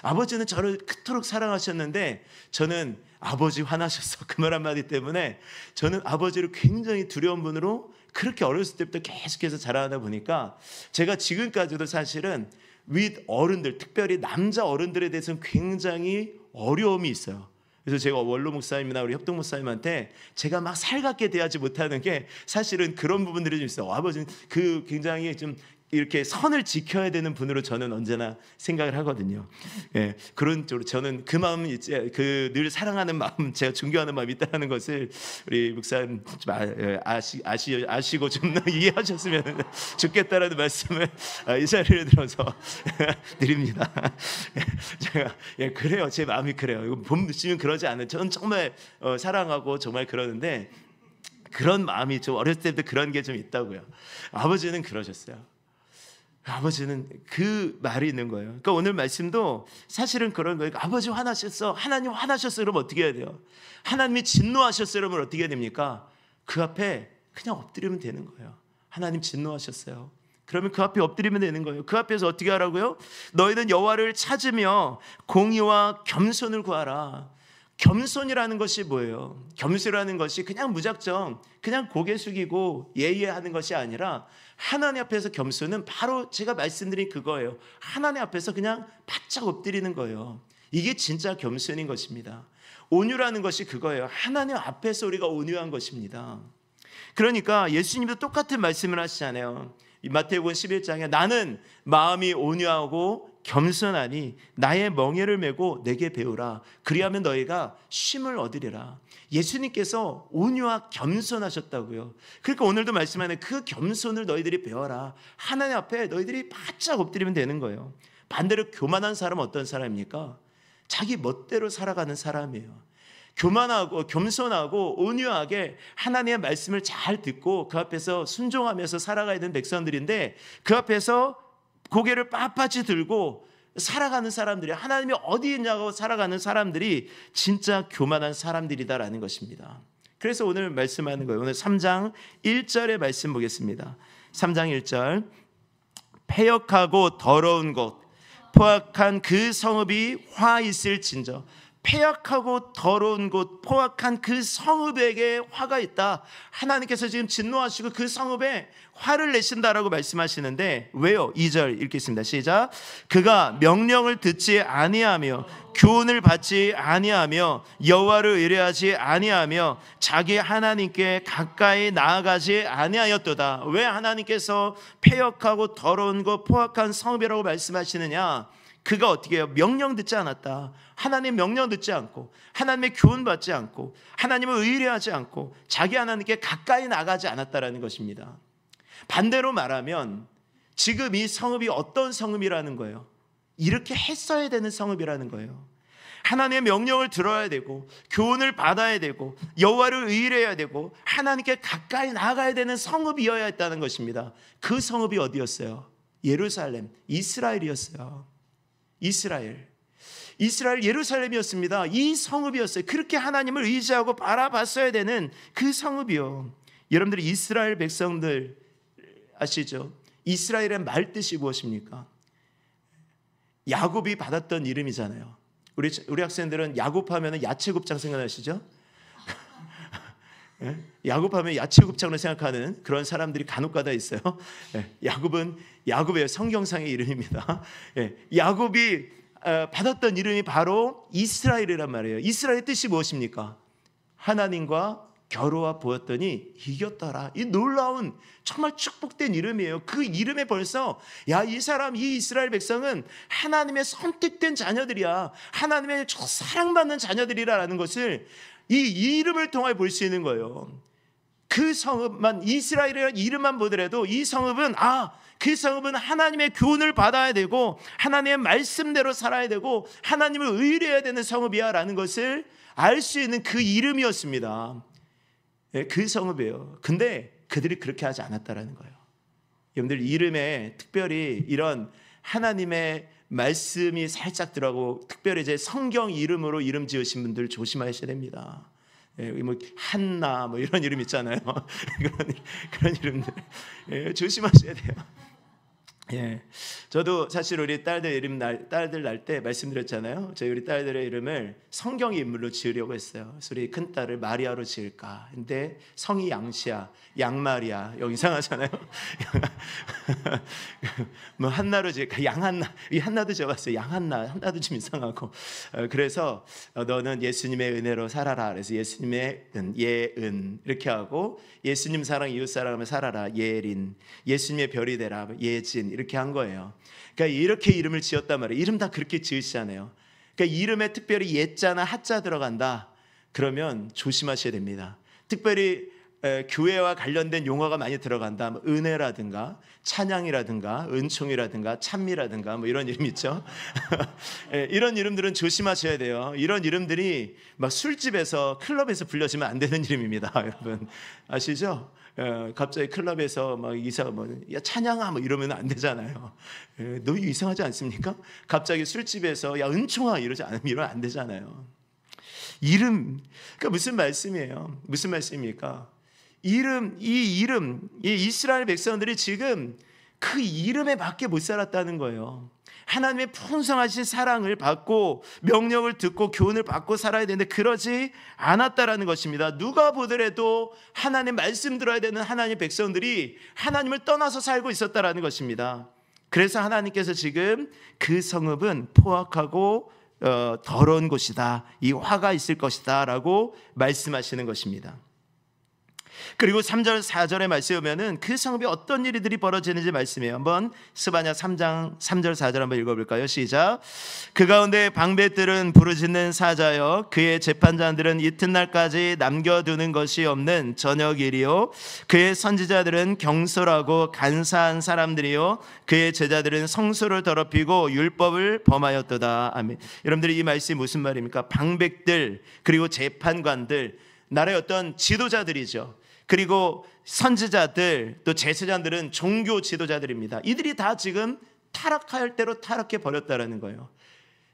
아버지는 저를 그토록 사랑하셨는데 저는 아버지 화나셨어, 그 말 한마디 때문에 저는 아버지를 굉장히 두려운 분으로 그렇게 어렸을 때부터 계속해서 자라다 보니까 제가 지금까지도 사실은 윗 어른들, 특별히 남자 어른들에 대해서는 굉장히 어려움이 있어요. 그래서 제가 원로 목사님이나 우리 협동 목사님한테 제가 막 살갑게 대하지 못하는 게 사실은 그런 부분들이 좀 있어요. 아버지는 그 굉장히 좀 이렇게 선을 지켜야 되는 분으로 저는 언제나 생각을 하거든요. 예, 그런 쪽으로 저는 그 마음 이제 그 늘 사랑하는 마음, 제가 존경하는 마음이 있다는 것을 우리 목사님 좀 아시고 좀 이해하셨으면 좋겠다라는 말씀을 이 자리를 들어서 드립니다. 제가 그래요, 제 마음이 그래요. 봄 늦으면 그러지 않은 저는 정말 사랑하고 정말 그러는데 그런 마음이 좀 어렸을 때부터 그런 게 좀 있다고요. 아버지는 그러셨어요. 아버지는 그 말이 있는 거예요. 그러니까 오늘 말씀도 사실은 그런 거예요. 아버지 화나셨어. 하나님 화나셨어. 그러면 어떻게 해야 돼요? 하나님이 진노하셨어요. 그러면 어떻게 해야 됩니까? 그 앞에 그냥 엎드리면 되는 거예요. 하나님 진노하셨어요. 그러면 그 앞에 엎드리면 되는 거예요. 그 앞에서 어떻게 하라고요? 너희는 여호와를 찾으며 공의와 겸손을 구하라. 겸손이라는 것이 뭐예요? 겸손이라는 것이 그냥 무작정 그냥 고개 숙이고 예의하는 것이 아니라 하나님 앞에서 겸손은 바로 제가 말씀드린 그거예요. 하나님 앞에서 그냥 바짝 엎드리는 거예요. 이게 진짜 겸손인 것입니다. 온유라는 것이 그거예요. 하나님 앞에서 우리가 온유한 것입니다. 그러니까 예수님도 똑같은 말씀을 하시잖아요. 마태복음 11장에 나는 마음이 온유하고 겸손하니 나의 멍에를 메고 내게 배우라. 그리하면 너희가 쉼을 얻으리라. 예수님께서 온유와 겸손하셨다고요. 그러니까 오늘도 말씀하는 그 겸손을 너희들이 배워라. 하나님 앞에 너희들이 바짝 엎드리면 되는 거예요. 반대로 교만한 사람은 어떤 사람입니까? 자기 멋대로 살아가는 사람이에요. 교만하고 겸손하고 온유하게 하나님의 말씀을 잘 듣고 그 앞에서 순종하면서 살아가야 되는 백성들인데 그 앞에서 고개를 빳빳이 들고 살아가는 사람들이 하나님이 어디 있냐고 살아가는 사람들이 진짜 교만한 사람들이다라는 것입니다. 그래서 오늘 말씀하는 거예요. 오늘 3장 1절의 말씀 보겠습니다. 3장 1절 패역하고 더러운 곳 포악한 그 성읍이 화 있을진저. 패역하고 더러운 곳 포악한 그 성읍에게 화가 있다. 하나님께서 지금 진노하시고 그 성읍에 화를 내신다라고 말씀하시는데 왜요? 2절 읽겠습니다. 시작. 그가 명령을 듣지 아니하며 교훈을 받지 아니하며 여호와를 의뢰하지 아니하며 자기 하나님께 가까이 나아가지 아니하였도다. 왜 하나님께서 패역하고 더러운 곳 포악한 성읍이라고 말씀하시느냐? 그가 어떻게 해요? 명령 듣지 않았다. 하나님 명령 듣지 않고 하나님의 교훈 받지 않고 하나님을 의뢰하지 않고 자기 하나님께 가까이 나가지 않았다라는 것입니다. 반대로 말하면 지금 이 성읍이 어떤 성읍이라는 거예요? 이렇게 했어야 되는 성읍이라는 거예요. 하나님의 명령을 들어야 되고 교훈을 받아야 되고 여호와를 의뢰해야 되고 하나님께 가까이 나가야 되는 성읍이어야 했다는 것입니다. 그 성읍이 어디였어요? 예루살렘, 이스라엘이었어요. 이스라엘 예루살렘이었습니다. 이 성읍이었어요. 그렇게 하나님을 의지하고 바라봤어야 되는 그 성읍이요. 여러분들이 이스라엘 백성들 아시죠? 이스라엘의 말뜻이 무엇입니까? 야곱이 받았던 이름이잖아요. 우리 학생들은 야곱하면 야채곱창 생각나시죠? 야곱하면 야채곱창을 생각하는 그런 사람들이 간혹가다 있어요. 야곱은 야곱의 성경상의 이름입니다. 야곱이 받았던 이름이 바로 이스라엘이란 말이에요. 이스라엘의 뜻이 무엇입니까? 하나님과 겨루어 보였더니 이겼더라. 이 놀라운 정말 축복된 이름이에요. 그 이름에 벌써 이 사람, 이 이스라엘 백성은 하나님의 선택된 자녀들이야. 하나님의 사랑받는 자녀들이라는 것을 이 이름을 통해 볼 수 있는 거예요. 그 성읍만 이스라엘이라는 이름만 보더라도 이 성읍은 그 성읍은 하나님의 교훈을 받아야 되고 하나님의 말씀대로 살아야 되고 하나님을 의뢰해야 되는 성읍이야 라는 것을 알 수 있는 그 이름이었습니다. 그 성읍이에요. 근데 그들이 그렇게 하지 않았다라는 거예요. 여러분들 이름에 특별히 이런 하나님의 말씀이 살짝 들어가고 특별히 이제 성경 이름으로 이름 지으신 분들 조심하셔야 됩니다. 뭐 한나 뭐 이런 이름 있잖아요. 그런 이름들 조심하셔야 돼요. 예, 저도 사실 우리 딸들 날 때 말씀드렸잖아요. 저희 우리 딸들의 이름을 성경의 인물로 지으려고 했어요. 그래서 우리 큰 딸을 마리아로 지을까. 근데 성이 양시야, 양마리아. 여기 이상하잖아요. 뭐 한나로 지을까, 양한나. 이 한나도 적었어요. 양한나, 한나도 좀 이상하고. 그래서 너는 예수님의 은혜로 살아라. 그래서 예수님의 예은 이렇게 하고, 예수님 사랑 이웃 사랑하며 살아라. 예린. 예수님의 별이 되라. 예진. 이렇게 한 거예요. 그러니까 이렇게 이름을 지었단 말이에요. 이름 다 그렇게 지으시잖아요. 그러니까 이름에 특별히 예자나 하자 들어간다. 그러면 조심하셔야 됩니다. 특별히 교회와 관련된 용어가 많이 들어간다. 뭐 은혜라든가 찬양이라든가 은총이라든가 찬미라든가 뭐 이런 이름 있죠. 이런 이름들은 조심하셔야 돼요. 이런 이름들이 막 술집에서 클럽에서 불려지면 안 되는 이름입니다. 여러분 아시죠? 갑자기 클럽에서 막 이사가 야 찬양아 뭐 이러면 안 되잖아요. 너무 이상하지 않습니까? 갑자기 술집에서 야 은총아 이러면 안 되잖아요. 이름 그러니까 무슨 말씀이에요? 무슨 말씀입니까? 이 이스라엘 백성들이 지금 그 이름에 맞게 못 살았다는 거예요. 하나님의 풍성하신 사랑을 받고 명령을 듣고 교훈을 받고 살아야 되는데 그러지 않았다라는 것입니다. 누가 보더라도 하나님 말씀 들어야 되는 하나님의 백성들이 하나님을 떠나서 살고 있었다라는 것입니다. 그래서 하나님께서 지금 그 성읍은 포악하고 더러운 곳이다. 이 화가 있을 것이다 라고 말씀하시는 것입니다. 그리고 3절 4절의 말씀에 보면은 그 성읍에 어떤 일들이 벌어지는지 말씀해요. 한번 스바냐 3장 3절 4절 한번 읽어볼까요? 시작. 그 가운데 방백들은 부르짖는 사자여 그의 재판장들은 이튿날까지 남겨두는 것이 없는 저녁일이요 그의 선지자들은 경솔하고 간사한 사람들이요 그의 제자들은 성소를 더럽히고 율법을 범하였도다. 아멘. 여러분들이 이 말씀이 무슨 말입니까? 방백들 그리고 재판관들 나라의 어떤 지도자들이죠. 그리고 선지자들 또 제사장들은 종교 지도자들입니다. 이들이 다 지금 타락할 대로 타락해 버렸다라는 거예요.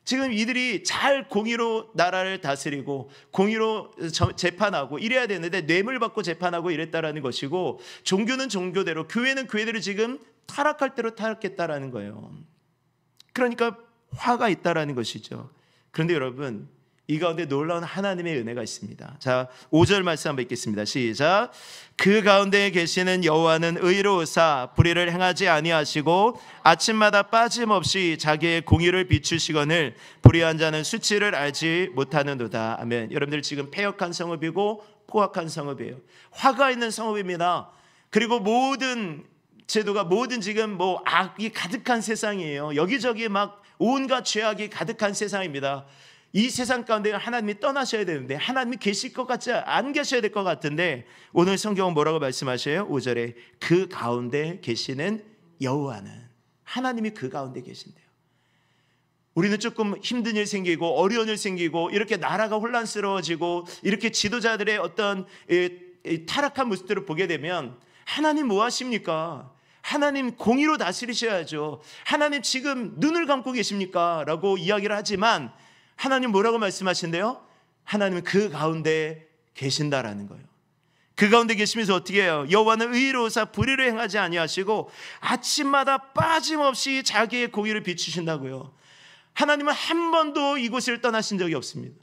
지금 이들이 잘 공의로 나라를 다스리고 공의로 재판하고 이래야 되는데 뇌물 받고 재판하고 이랬다라는 것이고 종교는 종교대로 교회는 교회대로 지금 타락할 대로 타락했다라는 거예요. 그러니까 화가 있다라는 것이죠. 그런데 여러분 이 가운데 놀라운 하나님의 은혜가 있습니다. 자, 5절 말씀 한번 읽겠습니다. 시작. 그 가운데 계시는 여호와는 의로우사 불의를 행하지 아니하시고 아침마다 빠짐없이 자기의 공의를 비추시거늘 불의한 자는 수치를 알지 못하는도다. 아멘. 여러분들 지금 패역한 성읍이고 포악한 성읍이에요. 화가 있는 성읍입니다. 그리고 모든 제도가 모든 지금 뭐 악이 가득한 세상이에요. 여기저기 막 온갖 죄악이 가득한 세상입니다. 이 세상 가운데 하나님이 떠나셔야 되는데 하나님이 계실 것 같지 안 계셔야 될 것 같은데 오늘 성경은 뭐라고 말씀하셔요? 5절에 그 가운데 계시는 여호와는 하나님이 그 가운데 계신대요. 우리는 조금 힘든 일 생기고 어려운 일 생기고 이렇게 나라가 혼란스러워지고 이렇게 지도자들의 어떤 타락한 모습들을 보게 되면 하나님 뭐 하십니까? 하나님 공의로 다스리셔야죠. 하나님 지금 눈을 감고 계십니까? 라고 이야기를 하지만 하나님 뭐라고 말씀하신대요? 하나님은 그 가운데 계신다라는 거예요. 그 가운데 계시면서 어떻게 해요? 여호와는 의로우사 불의를 행하지 아니하시고 아침마다 빠짐없이 자기의 공의를 비추신다고요. 하나님은 한 번도 이곳을 떠나신 적이 없습니다.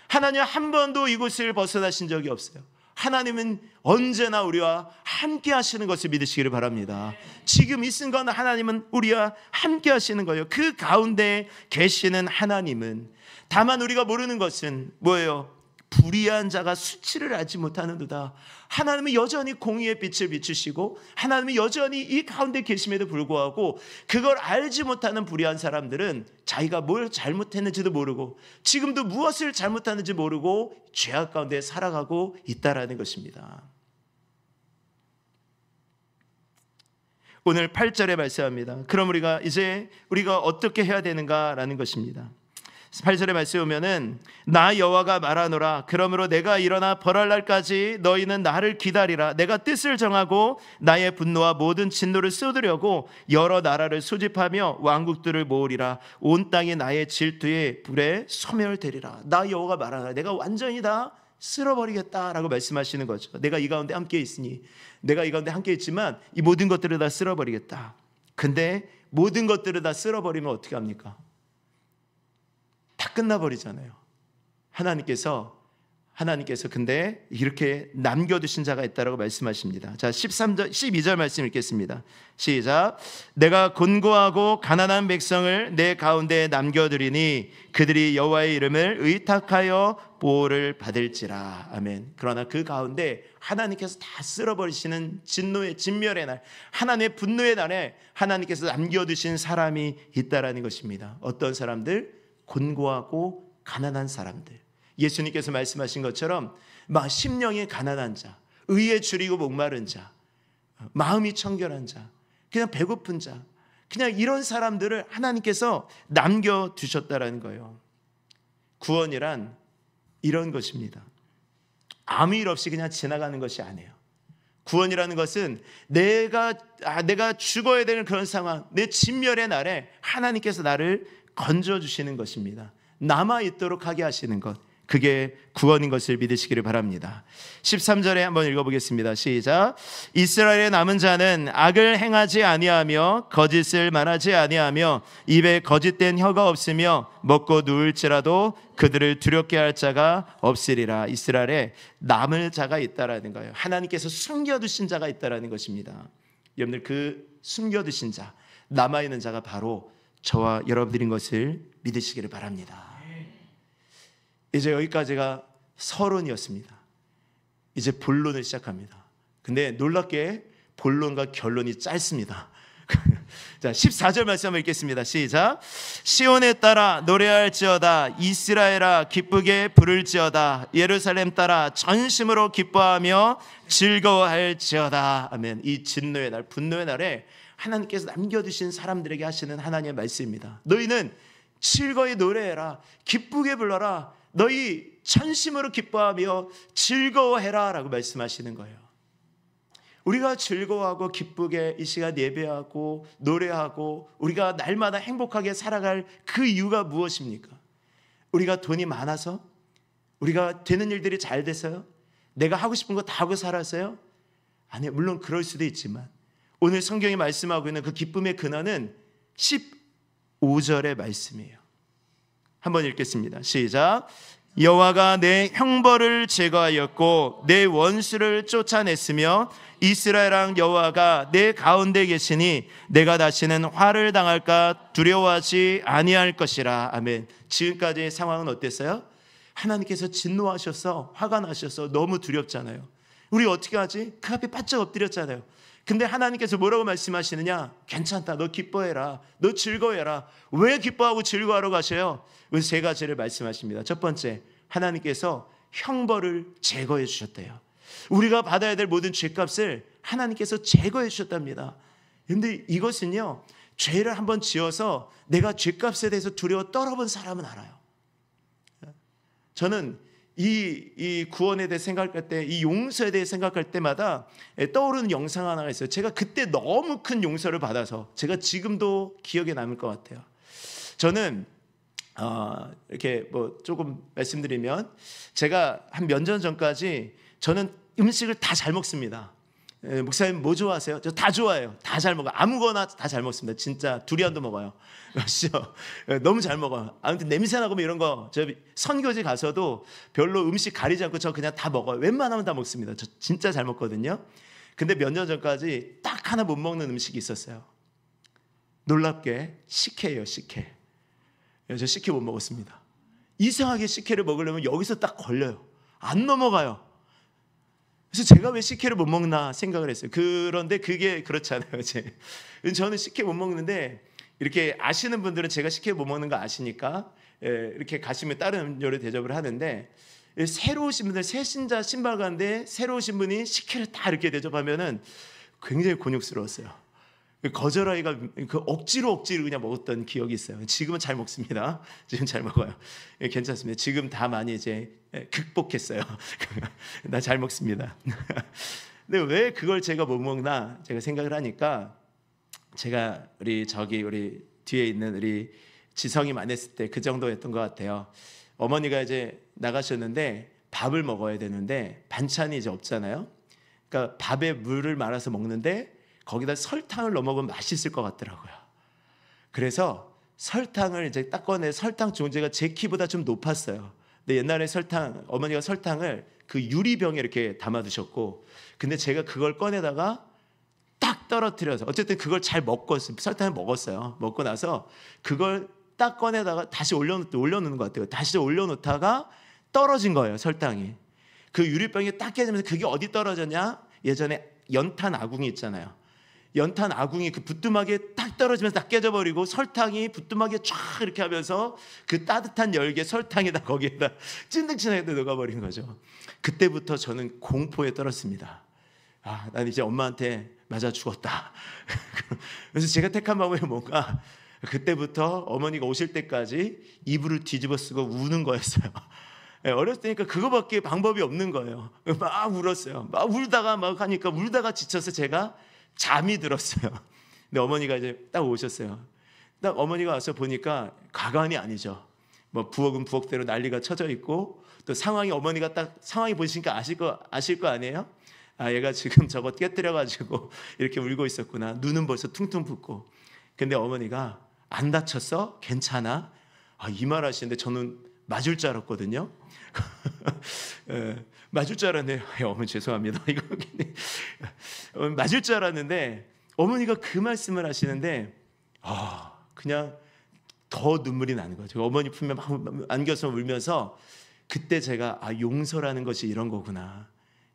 하나님은 한 번도 이곳을 벗어나신 적이 없어요. 하나님은 언제나 우리와 함께 하시는 것을 믿으시기를 바랍니다. 지금 이 순간 하나님은 우리와 함께 하시는 거예요. 그 가운데 계시는 하나님은 다만 우리가 모르는 것은 뭐예요? 불의한 자가 수치를 알지 못하는도다. 하나님은 여전히 공의의 빛을 비추시고 하나님은 여전히 이 가운데 계심에도 불구하고 그걸 알지 못하는 불의한 사람들은 자기가 뭘 잘못했는지도 모르고 지금도 무엇을 잘못하는지 모르고 죄악 가운데 살아가고 있다라는 것입니다. 오늘 8절에 말씀합니다. 그럼 우리가 어떻게 해야 되는가라는 것입니다. 8절에 말씀에 보면은 나 여호와가 말하노라 그러므로 내가 일어나 벌할 날까지 너희는 나를 기다리라. 내가 뜻을 정하고 나의 분노와 모든 진노를 쏟으려고 여러 나라를 소집하며 왕국들을 모으리라. 온 땅이 나의 질투의 불에 소멸되리라. 나 여호와가 말하노라. 내가 완전히 다 쓸어버리겠다라고 말씀하시는 거죠. 내가 이 가운데 함께 있으니 내가 이 가운데 함께 있지만 이 모든 것들을 다 쓸어버리겠다. 근데 모든 것들을 다 쓸어버리면 어떻게 합니까? 다 끝나버리잖아요. 하나님께서 근데 이렇게 남겨두신 자가 있다라고 말씀하십니다. 자, 12절 말씀 읽겠습니다. 시작. 내가 곤고하고 가난한 백성을 내 가운데 남겨두리니 그들이 여호와의 이름을 의탁하여 보호를 받을지라. 아멘. 그러나 그 가운데 하나님께서 다 쓸어버리시는 진노의 진멸의 날, 하나님의 분노의 날에 하나님께서 남겨두신 사람이 있다라는 것입니다. 어떤 사람들? 곤고하고 가난한 사람들. 예수님께서 말씀하신 것처럼 심령이 가난한 자, 의에 줄이고 목마른 자, 마음이 청결한 자, 그냥 배고픈 자, 그냥 이런 사람들을 하나님께서 남겨두셨다라는 거예요. 구원이란 이런 것입니다. 아무 일 없이 그냥 지나가는 것이 아니에요. 구원이라는 것은 내가 죽어야 되는 그런 상황, 내 진멸의 날에 하나님께서 나를 건져주시는 것입니다. 남아있도록 하게 하시는 것, 그게 구원인 것을 믿으시기를 바랍니다. 13절에 한번 읽어보겠습니다. 시작. 이스라엘의 남은 자는 악을 행하지 아니하며 거짓을 말하지 아니하며 입에 거짓된 혀가 없으며 먹고 누울지라도 그들을 두렵게 할 자가 없으리라. 이스라엘에 남을 자가 있다라는 거예요. 하나님께서 숨겨두신 자가 있다라는 것입니다. 여러분들, 그 숨겨두신 자, 남아있는 자가 바로 저와 여러분들인 것을 믿으시기를 바랍니다. 이제 여기까지가 서론이었습니다. 이제 본론을 시작합니다. 근데 놀랍게 본론과 결론이 짧습니다. 자, 14절 말씀 한번 읽겠습니다. 시작. 시온에 따라 노래할지어다. 이스라엘아 기쁘게 부를지어다. 예루살렘 따라 전심으로 기뻐하며 즐거워할지어다. 아멘. 이 진노의 날, 분노의 날에 하나님께서 남겨두신 사람들에게 하시는 하나님의 말씀입니다. 너희는 즐거이 노래해라. 기쁘게 불러라. 너희 전심으로 기뻐하며 즐거워해라 라고 말씀하시는 거예요. 우리가 즐거워하고 기쁘게 이 시간 예배하고 노래하고 우리가 날마다 행복하게 살아갈 그 이유가 무엇입니까? 우리가 돈이 많아서? 우리가 되는 일들이 잘 돼서요? 내가 하고 싶은 거 다 하고 살아서요? 아니요, 물론 그럴 수도 있지만 오늘 성경이 말씀하고 있는 그 기쁨의 근원은 15절의 말씀이에요. 한번 읽겠습니다. 시작. 여호와가 내 형벌을 제거하였고 내 원수를 쫓아냈으며 이스라엘 왕 여호와가 내 가운데 계시니 내가 다시는 화를 당할까 두려워하지 아니할 것이라. 아멘. 지금까지의 상황은 어땠어요? 하나님께서 진노하셔서 화가 나셔서 너무 두렵잖아요. 우리 어떻게 하지? 그 앞에 바짝 엎드렸잖아요. 근데 하나님께서 뭐라고 말씀하시느냐? 괜찮다. 너 기뻐해라. 너 즐거워해라. 왜 기뻐하고 즐거워하러 가셔요? 그래서 세 가지를 말씀하십니다. 첫 번째, 하나님께서 형벌을 제거해 주셨대요. 우리가 받아야 될 모든 죄값을 하나님께서 제거해 주셨답니다. 그런데 이것은요, 죄를 한번 지어서 내가 죄값에 대해서 두려워 떨어본 사람은 알아요. 저는 이 구원에 대해 생각할 때, 이 용서에 대해 생각할 때마다 떠오르는 영상 하나가 있어요. 제가 그때 너무 큰 용서를 받아서 제가 지금도 기억에 남을 것 같아요. 저는 이렇게 뭐 조금 말씀드리면, 제가 한 몇 년 전까지 저는 음식을 다 잘 먹습니다. 목사님 뭐 좋아하세요? 저 다 좋아해요. 다 잘 먹어요. 아무거나 다 잘 먹습니다. 진짜 두리안도 먹어요. 너무 잘 먹어요. 아무튼 냄새나고 뭐 이런 거, 저 선교지 가서도 별로 음식 가리지 않고 저 그냥 다 먹어요. 웬만하면 다 먹습니다. 저 진짜 잘 먹거든요. 근데 몇 년 전까지 딱 하나 못 먹는 음식이 있었어요. 놀랍게 식혜예요. 식혜. 저 식혜 못 먹었습니다. 이상하게 식혜를 먹으려면 여기서 딱 걸려요. 안 넘어가요. 그래서 제가 왜 식혜를 못 먹나 생각을 했어요. 그런데 그게 그렇잖아요. 저는 식혜 못 먹는데, 이렇게 아시는 분들은 제가 식혜 못 먹는 거 아시니까 이렇게 가시면 다른 음료를 대접을 하는데, 새로 오신 분들, 새신자 신발 가는데 새로 오신 분이 식혜를 다 이렇게 대접하면은 굉장히 곤욕스러웠어요. 거절하기가 억지로 그냥 먹었던 기억이 있어요. 지금은 잘 먹습니다. 지금 잘 먹어요. 괜찮습니다. 지금 다 많이 이제 극복했어요. 나 잘 먹습니다. 근데 왜 그걸 제가 못 먹나 제가 생각을 하니까, 제가 우리 뒤에 있는 우리 지성이 만났을 때 그 정도였던 것 같아요. 어머니가 이제 나가셨는데 밥을 먹어야 되는데 반찬이 이제 없잖아요. 그러니까 밥에 물을 말아서 먹는데 거기다 설탕을 넣어 먹으면 맛있을 것 같더라고요. 그래서 설탕을 이제 딱 꺼내 설탕 종재가 제 키보다 좀 높았어요. 근데 옛날에 어머니가 설탕을 그 유리병에 이렇게 담아두셨고, 근데 제가 그걸 꺼내다가 딱 떨어뜨려서 어쨌든 그걸 잘 먹었어요. 설탕을 먹었어요. 먹고 나서 그걸 딱 꺼내다가 다시 올려놓는 것 같아요. 다시 올려놓다가 떨어진 거예요, 설탕이. 그 유리병이 딱 깨지면서 그게 어디 떨어졌냐? 예전에 연탄 아궁이 있잖아요. 연탄 아궁이 그 부뚜막에 딱 떨어지면서 딱 깨져버리고 설탕이 부뚜막에 쫙 이렇게 하면서 그 따뜻한 열기에 설탕이 다 거기에다 찐득찐득하게 녹아버린 거죠. 그때부터 저는 공포에 떨었습니다. 난 이제 엄마한테 맞아 죽었다. 그래서 제가 택한 방법이 뭔가, 그때부터 어머니가 오실 때까지 이불을 뒤집어 쓰고 우는 거였어요. 어렸을 때니까 그거밖에 방법이 없는 거예요. 막 울었어요. 막 울다가 막 하니까 울다가 지쳐서 제가 잠이 들었어요. 근데 어머니가 이제 딱 오셨어요. 딱 어머니가 와서 보니까 가관이 아니죠. 뭐 부엌은 부엌대로 난리가 쳐져 있고, 또 상황이, 어머니가 딱 상황이 보시니까 아실 거 아니에요? 얘가 지금 저거 깨뜨려가지고 이렇게 울고 있었구나. 눈은 벌써 퉁퉁 붓고. 근데 어머니가 안 다쳤어? 괜찮아? 이 말 하시는데 저는 맞을 줄 알았거든요. 맞을 줄 알았네요. 어머니 죄송합니다. 이거 맞을 줄 알았는데 어머니가 그 말씀을 하시는데 그냥 더 눈물이 나는 거죠. 어머니 품에 막 안겨서 울면서, 그때 제가 용서라는 것이 이런 거구나.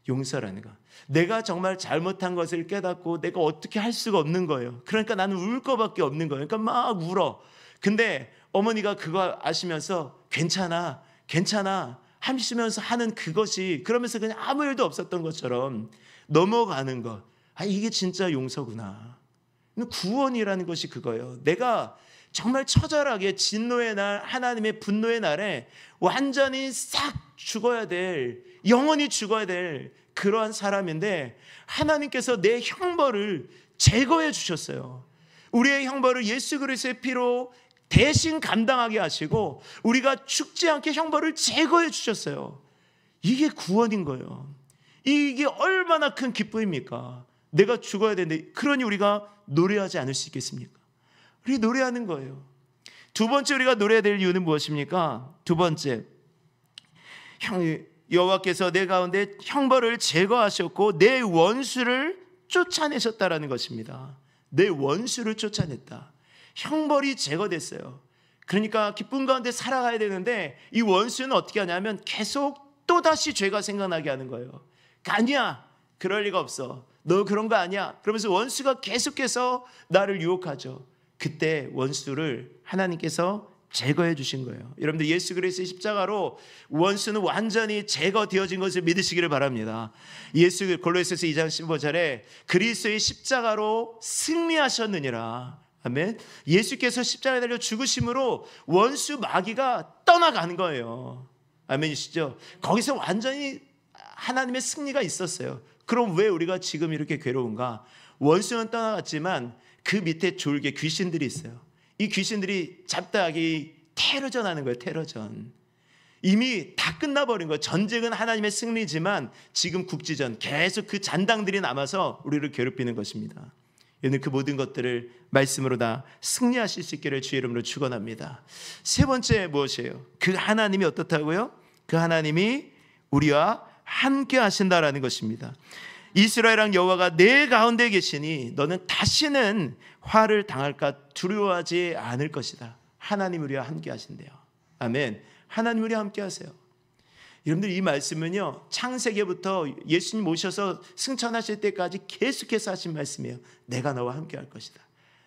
용서라는 거. 내가 정말 잘못한 것을 깨닫고 내가 어떻게 할 수가 없는 거예요. 그러니까 나는 울 거밖에 없는 거예요. 그러니까 막 울어. 근데 어머니가 그거 아시면서 괜찮아 하시면서 하는 그것이, 그러면서 그냥 아무 일도 없었던 것처럼 넘어가는 것. 이게 진짜 용서구나. 구원이라는 것이 그거예요. 내가 정말 처절하게 진노의 날, 하나님의 분노의 날에 완전히 싹 죽어야 될, 영원히 죽어야 될 그러한 사람인데, 하나님께서 내 형벌을 제거해 주셨어요. 우리의 형벌을 예수 그리스도의 피로 대신 감당하게 하시고 우리가 죽지 않게 형벌을 제거해 주셨어요. 이게 구원인 거예요. 이게 얼마나 큰 기쁨입니까? 내가 죽어야 되는데, 그러니 우리가 노래하지 않을 수 있겠습니까? 우리 노래하는 거예요. 두 번째 우리가 노래해야 될 이유는 무엇입니까? 두 번째, 여호와께서 내 가운데 형벌을 제거하셨고 내 원수를 쫓아내셨다라는 것입니다. 내 원수를 쫓아냈다. 형벌이 제거됐어요. 그러니까 기쁨 가운데 살아가야 되는데, 이 원수는 어떻게 하냐면 계속 또다시 죄가 생각나게 하는 거예요. 아니야, 그럴 리가 없어, 너 그런 거 아니야, 그러면서 원수가 계속해서 나를 유혹하죠. 그때 원수를 하나님께서 제거해 주신 거예요. 여러분들, 예수 그리스도의 십자가로 원수는 완전히 제거되어진 것을 믿으시기를 바랍니다. 골로새서 2장 15절에 그리스도의 십자가로 승리하셨느니라. 아멘. 예수께서 십자가에 달려 죽으심으로 원수 마귀가 떠나가는 거예요. 아멘이시죠? 거기서 완전히 하나님의 승리가 있었어요. 그럼 왜 우리가 지금 이렇게 괴로운가? 원수는 떠나갔지만 그 밑에 졸개 귀신들이 있어요. 이 귀신들이 잡다하게 테러전 하는 거예요. 테러전. 이미 다 끝나버린 거예요. 전쟁은 하나님의 승리지만 지금 국지전, 계속 그 잔당들이 남아서 우리를 괴롭히는 것입니다. 오늘 그 모든 것들을 말씀으로 다 승리하실 수 있기를 주의 이름으로 축원합니다. 세 번째 무엇이에요? 그 하나님이 어떻다고요? 그 하나님이 우리와 함께 하신다라는 것입니다. 이스라엘 왕 여호와가 내 가운데 계시니 너는 다시는 화를 당할까 두려워하지 않을 것이다. 하나님 우리와 함께 하신대요. 아멘. 하나님 우리와 함께 하세요. 여러분들, 이 말씀은요, 창세기부터 예수님 오셔서 승천하실 때까지 계속해서 하신 말씀이에요. 내가 너와 함께 할 것이다.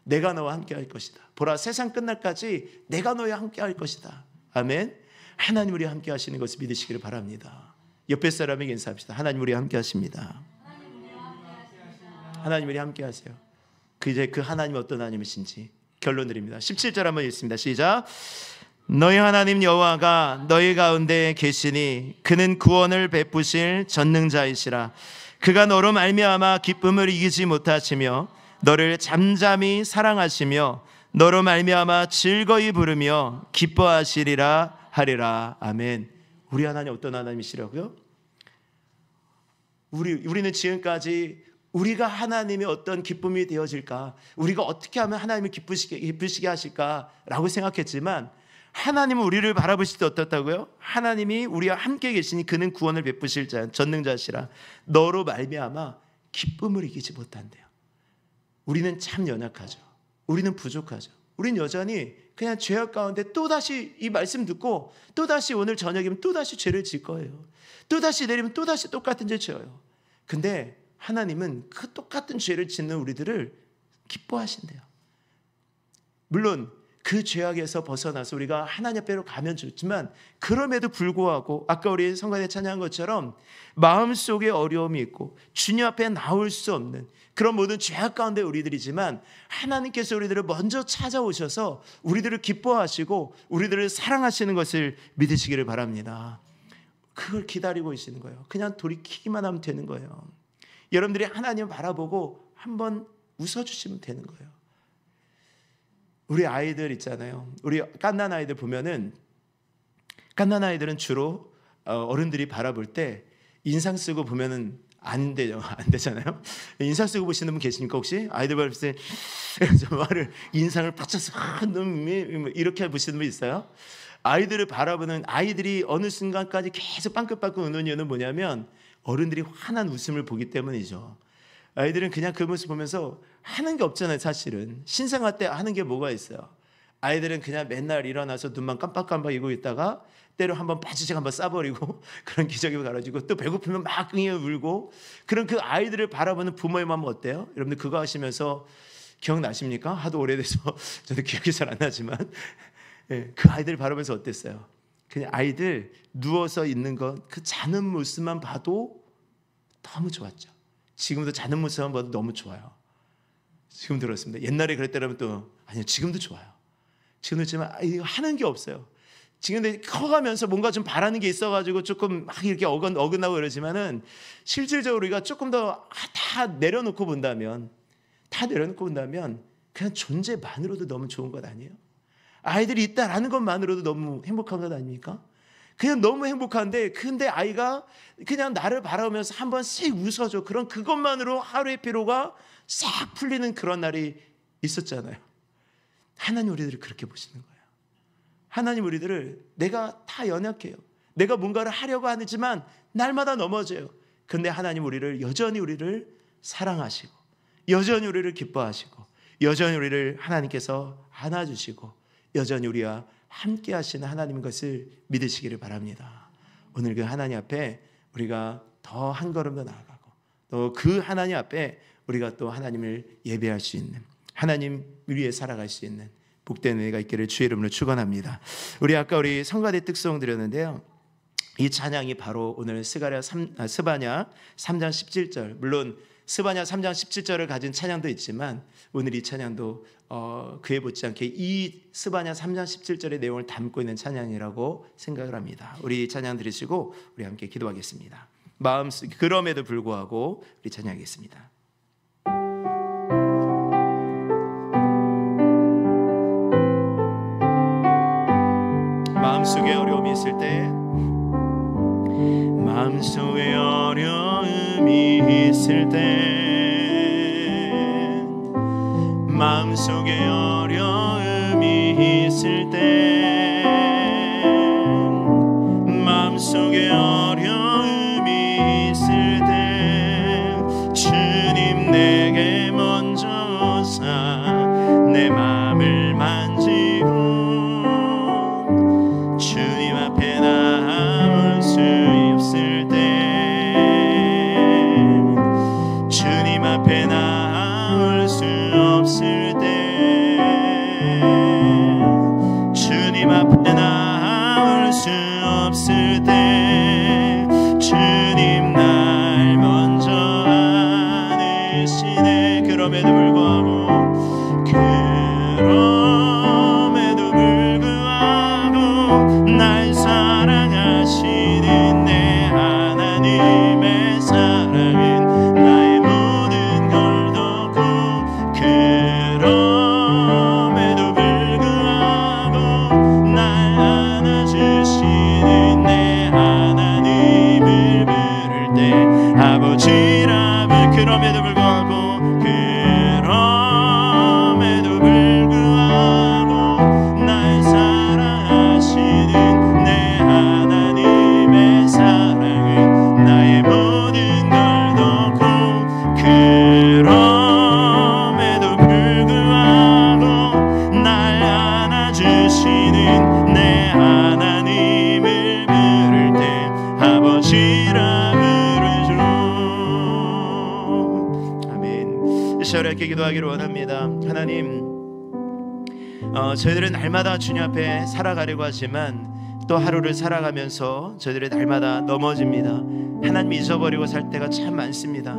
내가 너와 함께 할 것이다. 보라, 세상 끝날까지 내가 너와 함께 할 것이다. 아멘. 하나님 우리와 함께 하시는 것을 믿으시기를 바랍니다. 옆에 사람에게 인사합시다. 하나님 우리와 함께 하십니다. 하나님 우리와 함께 하세요. 이제 그 하나님이 어떤 하나님이신지 결론 드립니다. 17절 한번 읽습니다. 시작. 너희 하나님 여호와가 너희 가운데 계시니 그는 구원을 베푸실 전능자이시라. 그가 너로 말미암아 기쁨을 이기지 못하시며 너를 잠잠히 사랑하시며 너로 말미암아 즐거이 부르며 기뻐하시리라 하리라. 아멘. 우리 하나님 어떤 하나님이시라고요? 우리는 지금까지 우리가 하나님의 어떤 기쁨이 되어질까, 우리가 어떻게 하면 하나님을 기쁘시게 하실까라고 생각했지만 하나님은 우리를 바라보실 때 어떻다고요? 하나님이 우리와 함께 계시니 그는 구원을 베푸실 자 전능자시라. 너로 말미암아 기쁨을 이기지 못한대요. 우리는 참 연약하죠. 우리는 부족하죠. 우리는 여전히 그냥 죄악 가운데 또다시 이 말씀 듣고 또다시 오늘 저녁이면 또다시 죄를 질 거예요. 또다시 내리면 또다시 똑같은 죄 지어요. 근데 하나님은 그 똑같은 죄를 짓는 우리들을 기뻐하신대요. 물론 그 죄악에서 벗어나서 우리가 하나님 앞으로 가면 좋지만 그럼에도 불구하고 아까 우리 성관에 찬양한 것처럼 마음속에 어려움이 있고 주님 앞에 나올 수 없는 그런 모든 죄악 가운데 우리들이지만 하나님께서 우리들을 먼저 찾아오셔서 우리들을 기뻐하시고 우리들을 사랑하시는 것을 믿으시기를 바랍니다. 그걸 기다리고 계시는 거예요. 그냥 돌이키기만 하면 되는 거예요. 여러분들이 하나님을 바라보고 한번 웃어주시면 되는 거예요. 우리 아이들 있잖아요. 우리 갓난 아이들 보면은 갓난 아이들은 주로 어른들이 바라볼 때 인상 쓰고 보면은 안 되잖아요. 인상 쓰고 보시는 분 계십니까 혹시? 아이들 바라볼 때 말을 인상을 받쳐서 이렇게 보시는 분 있어요? 아이들을 바라보는 아이들이 어느 순간까지 계속 빵긋빵긋 우는 이유는 뭐냐면 어른들이 환한 웃음을 보기 때문이죠. 아이들은 그냥 그 모습 보면서 하는 게 없잖아요. 사실은 신생아 때 하는 게 뭐가 있어요? 아이들은 그냥 맨날 일어나서 눈만 깜빡깜빡이고 있다가 때로 한번 빠지직 한번 싸버리고 그런 기적이 가라지고 또 배고프면 막 끙히 울고 그런 그 아이들을 바라보는 부모의 마음은 어때요? 여러분들 그거 하시면서 기억나십니까? 하도 오래돼서 저도 기억이 잘 안 나지만 그 아이들을 바라보면서 어땠어요? 그냥 아이들 누워서 있는 것 그 자는 모습만 봐도 너무 좋았죠. 지금도 자는 모습만 봐도 너무 좋아요. 지금 들었습니다. 옛날에 그랬다면 또 아니요 지금도 좋아요. 지금도 있지만 이거 하는 게 없어요. 지금 커가면서 뭔가 좀 바라는 게 있어가지고 조금 막 이렇게 어긋나고 그러지만은 실질적으로 우리가 조금 더 다 내려놓고 본다면 그냥 존재만으로도 너무 좋은 것 아니에요? 아이들이 있다라는 것만으로도 너무 행복한 것 아닙니까? 그냥 너무 행복한데 근데 아이가 그냥 나를 바라보면서 한번 씩 웃어줘. 그런 그것만으로 하루의 피로가 싹 풀리는 그런 날이 있었잖아요. 하나님 우리들을 그렇게 보시는 거예요. 하나님 우리들을 내가 다 연약해요. 내가 뭔가를 하려고 하지만 날마다 넘어져요. 근데 하나님 여전히 우리를 사랑하시고 여전히 우리를 기뻐하시고 여전히 우리를 하나님께서 안아주시고 여전히 우리와 함께 하시는 하나님인 것을 믿으시기를 바랍니다. 오늘 그 하나님 앞에 우리가 더 한 걸음 더 나아가고 또 그 하나님 앞에 우리가 또 하나님을 예배할 수 있는 하나님 위에 살아갈 수 있는 복된 은혜가 있기를 주의 이름으로 축원합니다. 우리 성가대 특송 드렸는데요. 이 찬양이 바로 오늘 스바냐 3장 17절 물론 스바냐 3장 17절을 가진 찬양도 있지만 오늘 이 찬양도 그에 못지않게 이 스바냐 3장 17절의 내용을 담고 있는 찬양이라고 생각을 합니다. 우리 찬양 들으시고 우리 함께 기도하겠습니다. 그럼에도 불구하고 우리 찬양하겠습니다. 마음속에 어려움이 있을 때 마음속에 어려움이 있을 때 마음속에 어려움이 있을 때 마음속에 어려움이 있을 때 주님 내게 먼저 오사 내 마음을 만지고 주님 앞에 나올 수 없을 때 주님 앞에 나올 수 없을 때 주님 앞에 나올 수 없을 때 주님 날 먼저 안으시네. 그럼에도 불구하고 날 사랑하시는 내 하나님의 사랑은 나의 모든 걸 덮고 그럼에도 불구하고 날 안아주시는 내 하나님을 부를 때 이렇게 기도하기를 원합니다. 하나님, 저희들은 날마다 주님 앞에 살아가려고 하지만 또 하루를 살아가면서 저희들이 날마다 넘어집니다. 하나님 잊어버리고 살 때가 참 많습니다.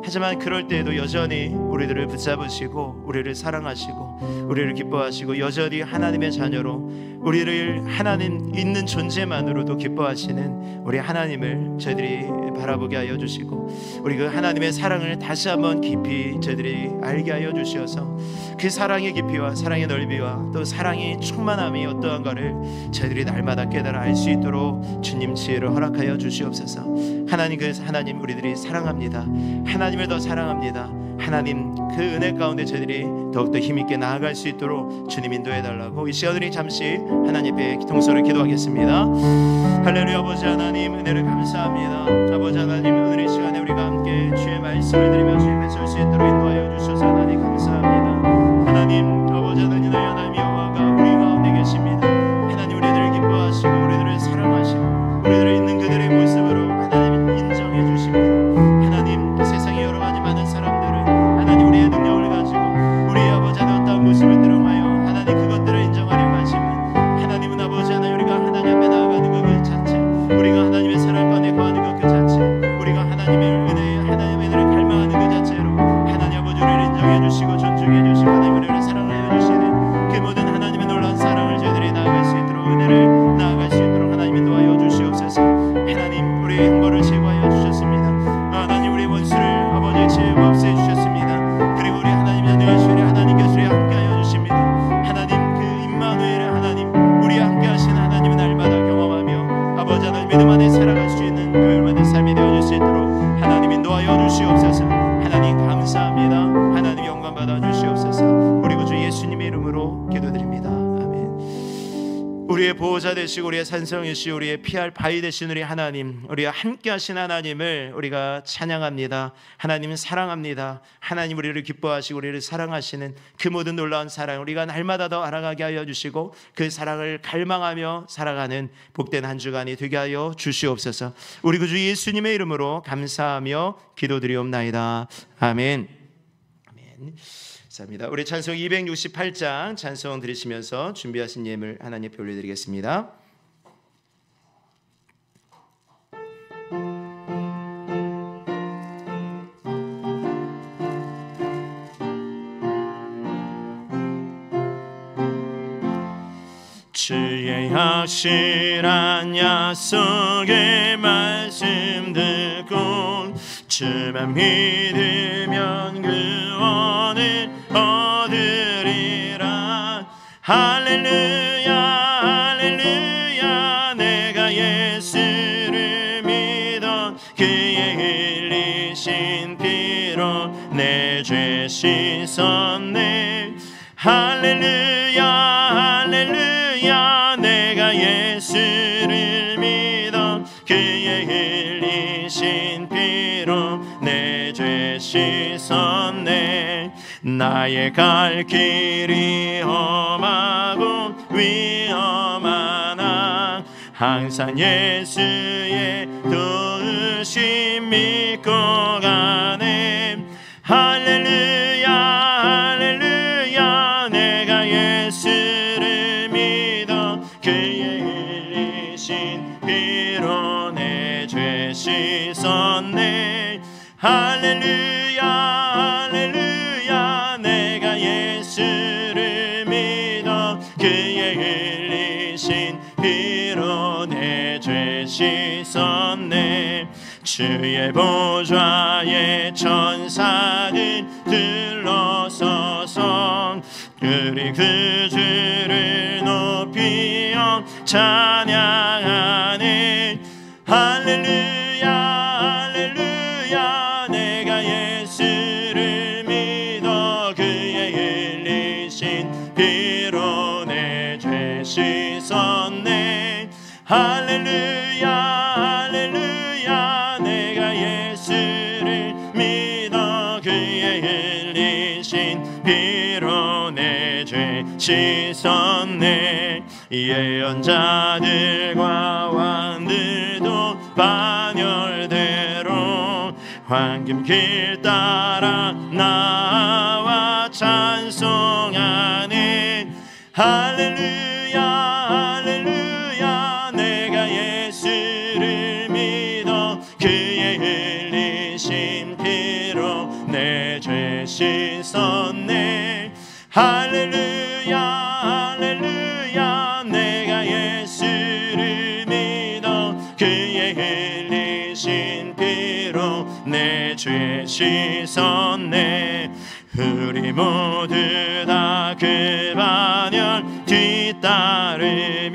하지만 그럴 때에도 여전히 우리들을 붙잡으시고 우리를 사랑하시고 우리를 기뻐하시고 여전히 하나님의 자녀로 우리를 하나님 있는 존재만으로도 기뻐하시는 우리 하나님을 저희들이 바라보게 하여 주시고 우리 그 하나님의 사랑을 다시 한번 깊이 저희들이 알게 하여 주시어서 그 사랑의 깊이와 사랑의 넓이와 또 사랑의 충만함이 어떠한가를 저희들이 날마다 깨달아 알 수 있도록 주님 지혜를 허락하여 주시옵소서. 하나님, 그 하나님 우리들이 사랑합니다. 하나님을 더 사랑합니다. 하나님, 그 은혜 가운데 저희들이 더욱더 힘있게 나아갈 수 있도록 주님 인도해 달라고 이 시간 우리 잠시 하나님 앞에 통성으로 기도하겠습니다. 할렐루야. 아버지 하나님, 은혜를 감사합니다. 아버지 하나님, 오늘 이 시간에 우리가 함께 주의 말씀을 들으며 주의 앞에 설 수 있도록 인도하여 주셔서 하나님 감사합니다. 하나님, 아버지 하나님, 나의 하나님 여호와가 우리 가운데 계십니다. 하나님, 우리들을 기뻐하시고 우리들을 사랑하시고 우리들을 있는 그들의 모습으로 하나님 인정해 주십니다. 하나님, 그 세상에 여러 가지 많은 사람들은 하나님 우리의 능력을 가지고 우리의 아버지 하나님 어떤 모습을 드러마요 하나님 그것들을 인정하려고 하지만 하나님은 아버지 하나님 우리가 하나님 앞에 나아가는 것 그 자체, 우리가 하나님의 사랑 가운데 거하는 것 그 자체, 우리가 하나님의 은혜에 하나님의 은혜를 갈망하는 그 자체로 하나님 아버지 우리를 인정해 주시고 존중해 주시고 하나님 우리를 사랑하여 주시는 그 모든 하나님의 놀라운 사랑을 저희들이 나아갈 수 있도록 은혜를 나아갈 수 있도록 하나님 인도하여 주시옵소서. 하나님, 우리의 행보를 제거하여 주셨습니다. 하나님, 우리의 원수를 아버지의 지혜와 없애 주셨습니다. 그리고 우리 하나님 자녀의 우리 하나님께서 우리와 함께하여 주십니다. 하나님, 그 임마누엘의 하나님, 우리와 함께하시는 하나님을 날마다 경험하며 아버지 하나님 믿음 안에 살아갈 수 있는 그 얼마나 삶이 되어질 수 있도록 하나님 인도하여 주시옵소서. 하나님 감사합니다. 하나님 영광 받아 주시옵소서. 우리 구주 예수님의 이름으로 기도드립니다. 아멘. 우리의 보호자 되시고 우리의 산성이시고 우리의 피할 바위 되신 우리 하나님, 우리와 함께하신 하나님을 우리가 찬양합니다. 하나님은 사랑합니다. 하나님 우리를 기뻐하시고 우리를 사랑하시는 그 모든 놀라운 사랑 우리가 날마다 더 알아가게 하여 주시고 그 사랑을 갈망하며 살아가는 복된 한 주간이 되게 하여 주시옵소서. 우리 구주 예수님의 이름으로 감사하며 기도드리옵나이다. 아멘. 아멘. 감사합니다. 우리 찬송 268장 찬송 들으시면서 준비하신 예물 하나님 앞에 올려드리겠습니다. 주의 확실한 약속의 말씀 듣고 주만 믿으면 구원을 얻으리라. 할렐루야 할렐루야. 내가 예수를 믿어 그의 흘리신 피로 내 죄 씻었네. 할렐루야 할렐루야. 내가 예수를 믿어 그의 흘리신 피로 내 죄 씻었네. 나의 갈 길이 험하고 위험하나 항상 예수의 도우심 믿고 가네. 할렐루야 할렐루야. 내가 예수를 믿어 그의 흘리신 피로 내 죄 씻었네. 할렐루야 할렐루야. 내가 예수를 믿어 그의 흘리신 피로 내 죄 씻었네. 주의 보좌에 천사들 들러서서 우리 그 주를 높이며 찬양하네. 할렐루야 할렐루야. 내가 예수를 믿어 그의 흘리신 피로 내 죄 씻었네. 할렐루야 할렐루야. 내가 예수를 믿어 그의 흘리신 피로 내 죄 씻었네. 예언자들과 왕들도 반열대로 황금 길 따라 나와 찬송하네. 할렐루야 할렐루야 내가 예수를 믿어 그의 흘리신 피로 내 죄 씻었네. 할렐루야 할렐루야 내가 예수를 믿어 그의 흘리신 피로 내 죄 씻었네. 우리 모두 다 그 반열 뒤따르며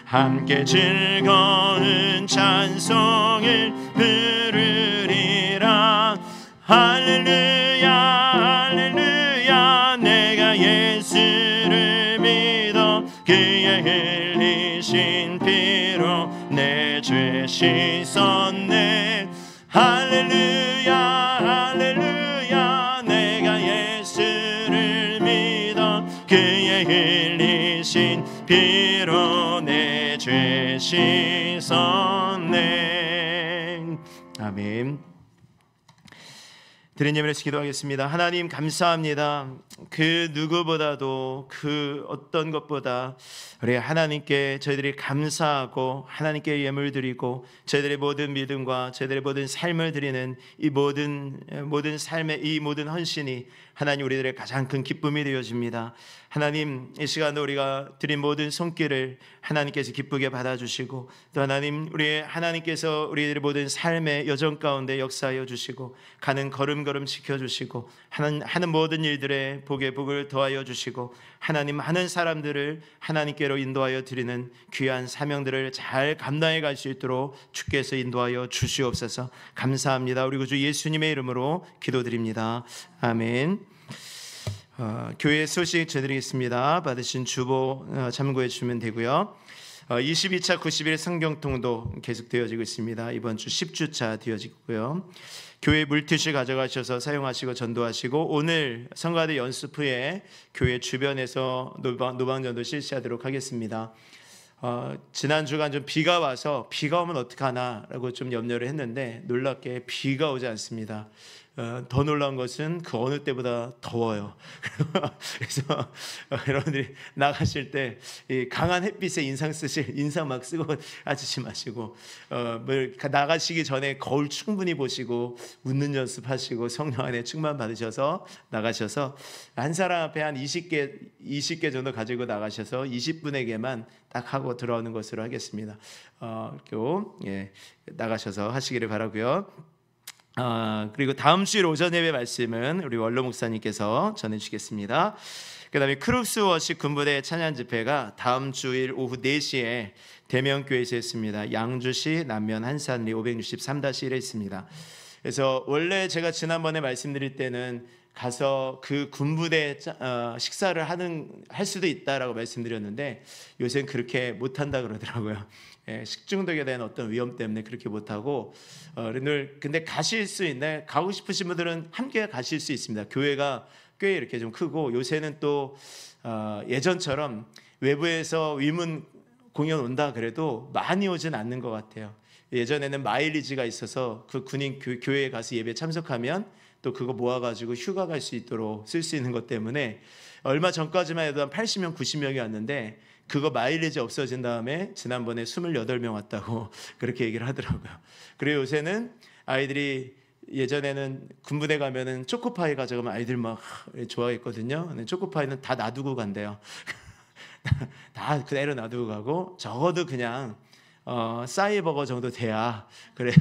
함께 즐거운 찬송을 부르리라. 할렐루야 할렐루야 내가 예수를 믿어 그의 흘리신 피로 내 죄 씻었네. 할렐루야 할렐루야 내가 예수를 믿어 그의 흘리신 피로 내 죄 씻었네. 아멘. 드린 예배를 기도하겠습니다. 하나님 감사합니다. 그 누구보다도 그 어떤 것보다 우리 하나님께 저희들이 감사하고 하나님께 예물 드리고 저희들의 모든 믿음과 저희들의 모든 삶을 드리는 이 모든 삶의 이 모든 헌신이 하나님 우리들의 가장 큰 기쁨이 되어집니다. 하나님 이 시간도 우리가 드린 모든 손길을 하나님께서 기쁘게 받아주시고 또 하나님 우리 하나님께서 우리들의 모든 삶의 여정 가운데 역사하여 주시고 가는 걸음걸음 지켜주시고 하는 모든 일들에 복에 복을 더하여 주시고 하나님 많은 사람들을 하나님께로 인도하여 드리는 귀한 사명들을 잘 감당해 갈 수 있도록 주께서 인도하여 주시옵소서. 감사합니다. 우리 구주 예수님의 이름으로 기도드립니다. 아멘. 교회 소식 전해드리겠습니다. 받으신 주보 참고해 주시면 되고요. 22차 90일 성경통도 계속 되어지고 있습니다. 이번 주 10주차 되어지고요. 교회 물티슈 가져가셔서 사용하시고 전도하시고 오늘 성가대 연습 후에 교회 주변에서 노방전도 실시하도록 하겠습니다. 지난 주간 좀 비가 와서 비가 오면 어떡하나라고 좀 염려를 했는데 놀랍게 비가 오지 않습니다. 더 놀라운 것은 그 어느 때보다 더워요. 그래서 여러분들이 나가실 때 이 강한 햇빛에 인상 막 쓰고 하시지 마시고 나가시기 전에 거울 충분히 보시고 웃는 연습하시고 성령 안에 충만 받으셔서 나가셔서 한 사람 앞에 한 20개 정도 가지고 나가셔서 20분에게만 딱 하고 들어오는 것으로 하겠습니다. 나가셔서 하시기를 바라고요. 그리고 다음 주일 오전 예배 말씀은 우리 원로 목사님께서 전해주시겠습니다. 그 다음에 크룩스 워십 군부대 찬양 집회가 다음 주일 오후 4시에 대명교회에서 있습니다. 양주시 남면 한산리 563-1에 있습니다. 그래서 원래 제가 지난번에 말씀드릴 때는 가서 그 군부대 식사를 할 수도 있다라고 말씀드렸는데 요새는 그렇게 못한다 그러더라고요. 식중독에 대한 어떤 위험 때문에 그렇게 못하고 근데 가실 수 있나요? 가고 싶으신 분들은 함께 가실 수 있습니다. 교회가 꽤 이렇게 좀 크고 요새는 또 예전처럼 외부에서 위문 공연 온다 그래도 많이 오진 않는 것 같아요. 예전에는 마일리지가 있어서 그 군인 교회에 가서 예배 참석하면 또 그거 모아가지고 휴가 갈 수 있도록 쓸 수 있는 것 때문에 얼마 전까지만 해도 한 80명, 90명이 왔는데 그거 마일리지 없어진 다음에 지난번에 28명 왔다고 그렇게 얘기를 하더라고요. 그리고 요새는 아이들이 예전에는 군부대 가면은 초코파이 가져가면 아이들 막 좋아했거든요. 근데 초코파이는 다 놔두고 간대요. 다 그대로 놔두고 가고 적어도 그냥 싸이버거 정도 돼야 그래요.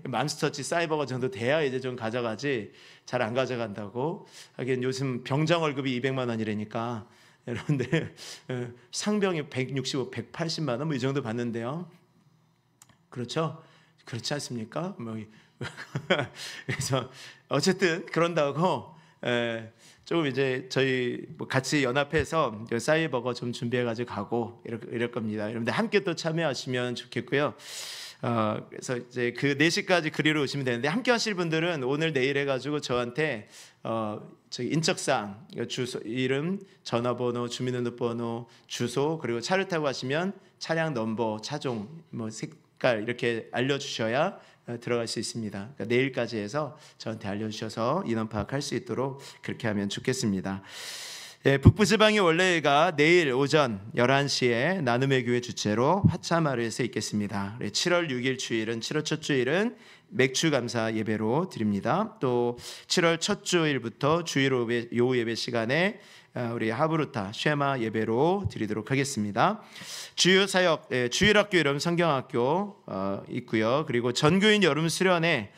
맘스터치 싸이버거 정도 돼야 이제 좀 가져가지 잘 안 가져간다고. 하긴 요즘 병장 월급이 200만 원이라니까 여러분들 상병이 165, 180만 원 뭐 이 정도 받는데요. 그렇죠? 그렇지 않습니까? 그래서 어쨌든 그런다고 조금 이제 저희 같이 연합해서 싸이버거 좀 준비해가지고 가고 이럴 겁니다. 여러분들 함께 또 참여하시면 좋겠고요. 그래서 이제 그 4시까지 그리로 오시면 되는데 함께 하실 분들은 오늘 내일 해가지고 저한테 저기 인적사항, 주소, 이름, 전화번호, 주민등록번호, 주소 그리고 차를 타고 가시면 차량 넘버, 차종, 뭐 색깔 이렇게 알려주셔야 들어갈 수 있습니다. 그러니까 내일까지 해서 저한테 알려주셔서 인원 파악할 수 있도록 그렇게 하면 좋겠습니다. 북부지방의 원래가 내일 오전 11시에 나눔의 교회 주최로 화차마을에서 있겠습니다. 7월 6일 주일은 7월 첫 주일은 맥주 감사 예배로 드립니다. 또 7월 첫 주일부터 주일 오후 예배 시간에 우리 하브루타 쉐마 예배로 드리도록 하겠습니다. 주요 사역 주일학교 여름 성경학교 있고요. 그리고 전교인 여름 수련회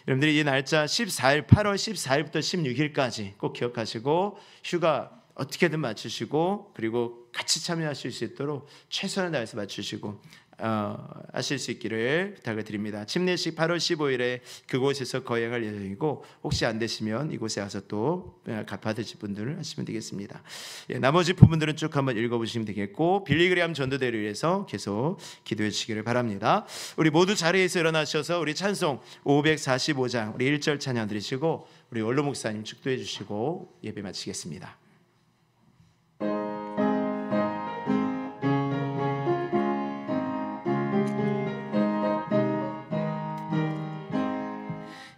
여러분들이 이 날짜 14일 8월 14일부터 16일까지 꼭 기억하시고 휴가 어떻게든 맞추시고 그리고 같이 참여하실 수 있도록 최선을 다해서 맞추시고 하실 수 있기를 부탁을 드립니다. 침례식 8월 15일에 그곳에서 거행할 예정이고 혹시 안 되시면 이곳에 와서 또 받으실 분들을 하시면 되겠습니다. 나머지 부분들은 쭉 한번 읽어보시면 되겠고 빌리그리암 전도대를 위해서 계속 기도해 주시기를 바랍니다. 우리 모두 자리에서 일어나셔서 우리 찬송 545장 우리 1절 찬양 드리시고 우리 원로 목사님 축도해 주시고 예배 마치겠습니다.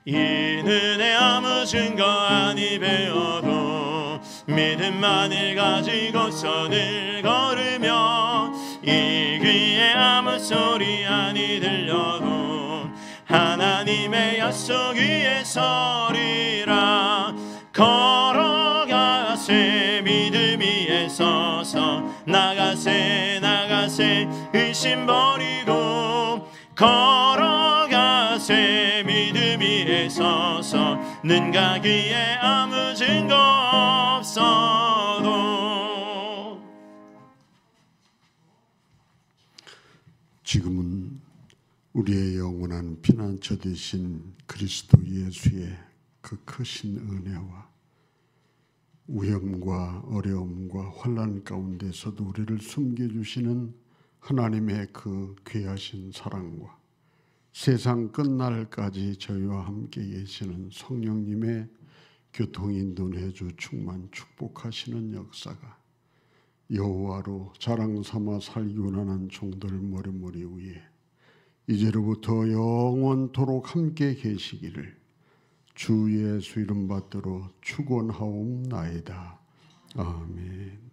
이 은혜 아무 증거 아니 배워도 믿음만을 가지고서 늘 걸으며 이 귀에 아무 소리 아니 들려도 하나님의 약속 위에 서리라. 걸어가세 믿음 위에 서서 나가세 나가세 의심 버리고 걸어가세 믿음 위에 서서 눈과 귀에 아무 증거 없어도. 지금은 우리의 영원한 피난처 되신 그리스도 예수의 그 크신 은혜와 위험과 어려움과 환난 가운데서도 우리를 숨겨주시는 하나님의 그 귀하신 사랑과 세상 끝날까지 저희와 함께 계시는 성령님의 교통인도 내주 충만 축복하시는 역사가 여호와로 자랑삼아 살기원 하는 종들 머리머리 위에 이제로부터 영원토록 함께 계시기를 주 예수 이름 받들어 축원하옵나이다. 아멘.